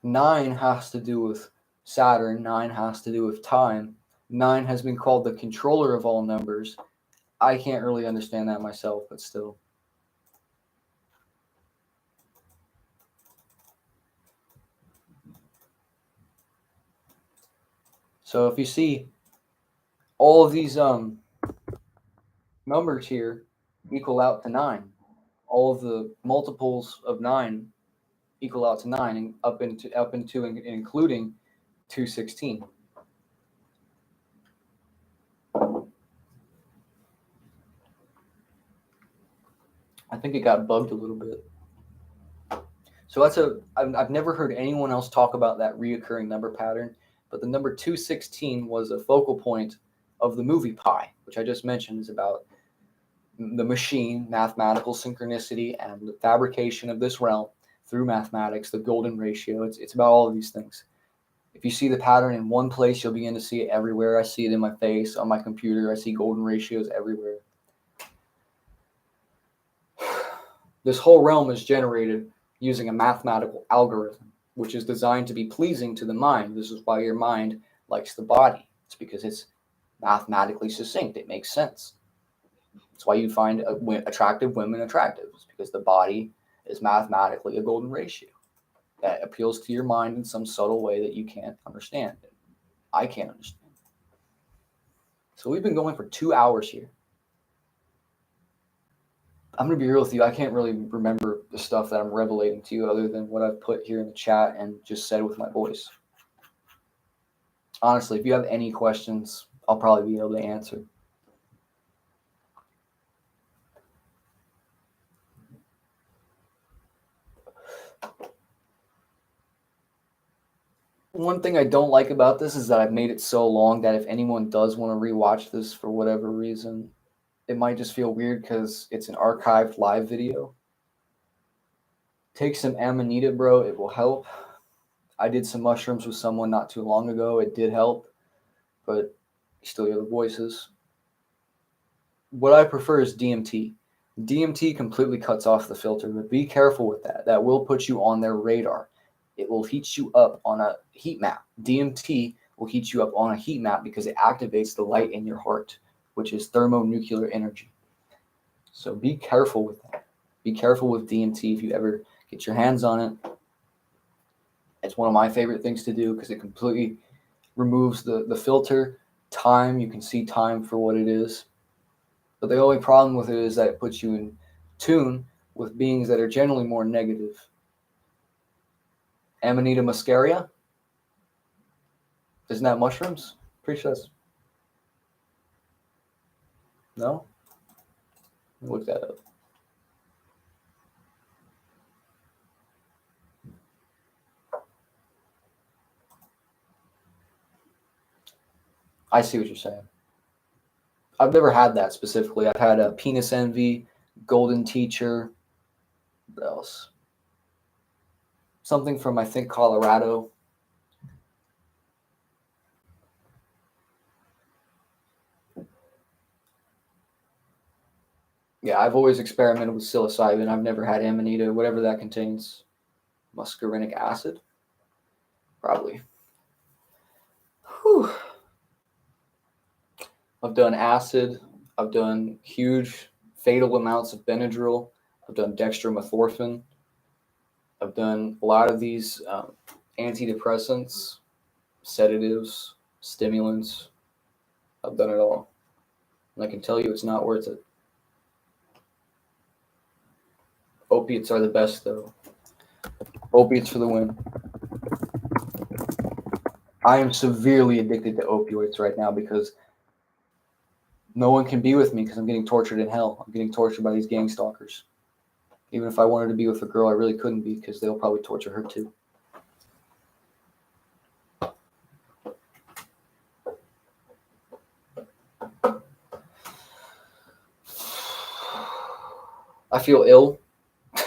9 has to do with Saturn, 9 has to do with time. 9 has been called the controller of all numbers. I can't really understand that myself, but still. So if you see all of these numbers here equal out to 9. All of the multiples of 9 equal out to 9 and up into and including 216. I think it got bugged a little bit. So I've never heard anyone else talk about that reoccurring number pattern, but the number 216 was a focal point of the movie Pi, which I just mentioned is about the machine, mathematical synchronicity, and the fabrication of this realm through mathematics, the golden ratio. It's about all of these things. If you see the pattern in one place, you'll begin to see it everywhere. I see it in my face, on my computer. I see golden ratios everywhere. This whole realm is generated using a mathematical algorithm, which is designed to be pleasing to the mind. This is why your mind likes the body. It's because it's mathematically succinct. It makes sense. That's why you find attractive women attractive. It's because the body is mathematically a golden ratio that appeals to your mind in some subtle way that you can't understand. I can't understand. So we've been going for 2 hours here. I'm going to be real with you. I can't really remember the stuff that I'm revelating to you other than what I've put here in the chat and just said with my voice. Honestly, if you have any questions, I'll probably be able to answer. One thing I don't like about this is that I've made it so long that if anyone does want to rewatch this for whatever reason, it might just feel weird because it's an archived live video. Take some amanita, bro. It will help. I did some mushrooms with someone not too long ago. It did help, but you still hear the voices. What I prefer is DMT. DMT completely cuts off the filter, but be careful with that. That will put you on their radar. It will heat you up on a heat map. DMT will heat you up on a heat map because it activates the light in your heart, which is thermonuclear energy. So be careful with that. Be careful with DMT if you ever Get your hands on it. It's one of my favorite things to do because it completely removes the filter. Time, you can see time for what it is. But the only problem with it is that it puts you in tune with beings that are generally more negative. Amanita muscaria? Isn't that mushrooms? Pretty sure that's... No? Look that up. I see what you're saying. I've never had that specifically. I've had a penis envy, golden teacher. What else? Something from, I think, Colorado. Yeah, I've always experimented with psilocybin. I've never had amanita, whatever that contains. Muscarinic acid? Probably. Whew. I've done acid. I've done huge, fatal amounts of Benadryl. I've done dextromethorphan. I've done a lot of these antidepressants, sedatives, stimulants. I've done it all. And I can tell you it's not worth it. Opiates are the best, though. Opiates for the win. I am severely addicted to opioids right now because no one can be with me because I'm getting tortured in hell. I'm getting tortured by these gang stalkers. Even if I wanted to be with a girl, I really couldn't be because they'll probably torture her too. I feel ill. I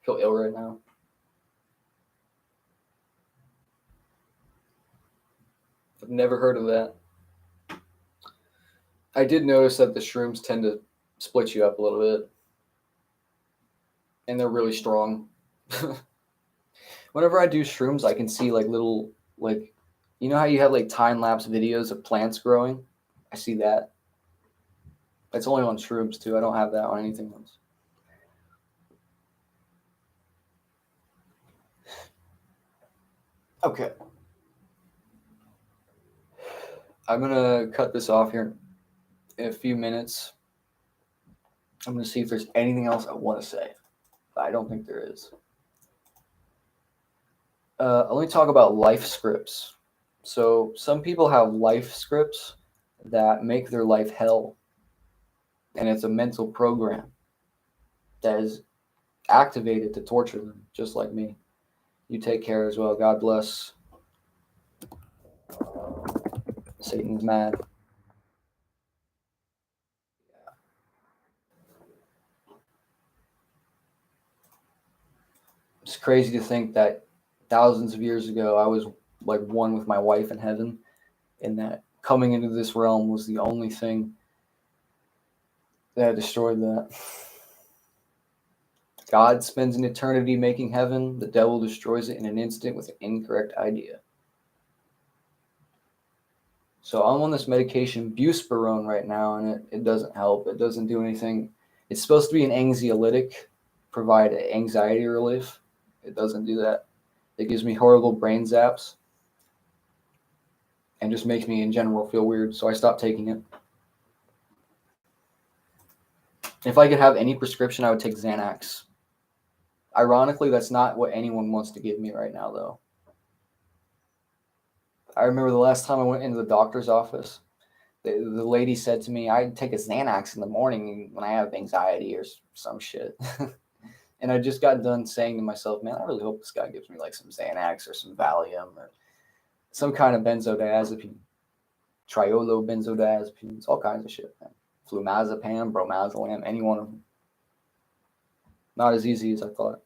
feel ill right now. I've never heard of that. I did notice that the shrooms tend to split you up a little bit. And they're really strong. Whenever I do shrooms, I can see like little, like, you know how you have like time-lapse videos of plants growing? I see that. That's only on shrooms too. I don't have that on anything else. Okay. I'm going to cut this off here in a few minutes. I'm going to see if there's anything else I want to say. But I don't think there is. Let me talk about life scripts. So some people have life scripts that make their life hell. And it's a mental program that is activated to torture them, just like me. You take care as well. God bless. Satan's mad. It's crazy to think that thousands of years ago, I was like one with my wife in heaven, and that coming into this realm was the only thing that destroyed that. God spends an eternity making heaven. The devil destroys it in an instant with an incorrect idea. So I'm on this medication, buspirone, right now, and it doesn't help. It doesn't do anything. It's supposed to be an anxiolytic, provide anxiety relief. It doesn't do that. It gives me horrible brain zaps and just makes me in general feel weird. So I stopped taking it. If I could have any prescription, I would take Xanax. Ironically, that's not what anyone wants to give me right now, though. I remember the last time I went into the doctor's office, the lady said to me, I take a Xanax in the morning when I have anxiety or some shit. And I just got done saying to myself, man, I really hope this guy gives me like some Xanax or some Valium or some kind of benzodiazepine. Triolobenzodiazepines, all kinds of shit, man. Flumazepam, bromazolam, any one of them. Not as easy as I thought.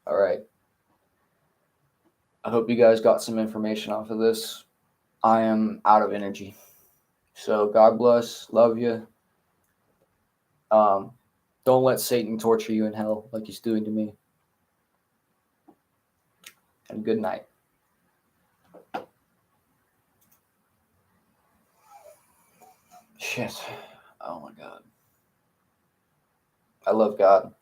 All right. I hope you guys got some information off of this. I am out of energy. So God bless. Love you. Don't let Satan torture you in hell like he's doing to me. and good night. Shit. Oh my God. I love God.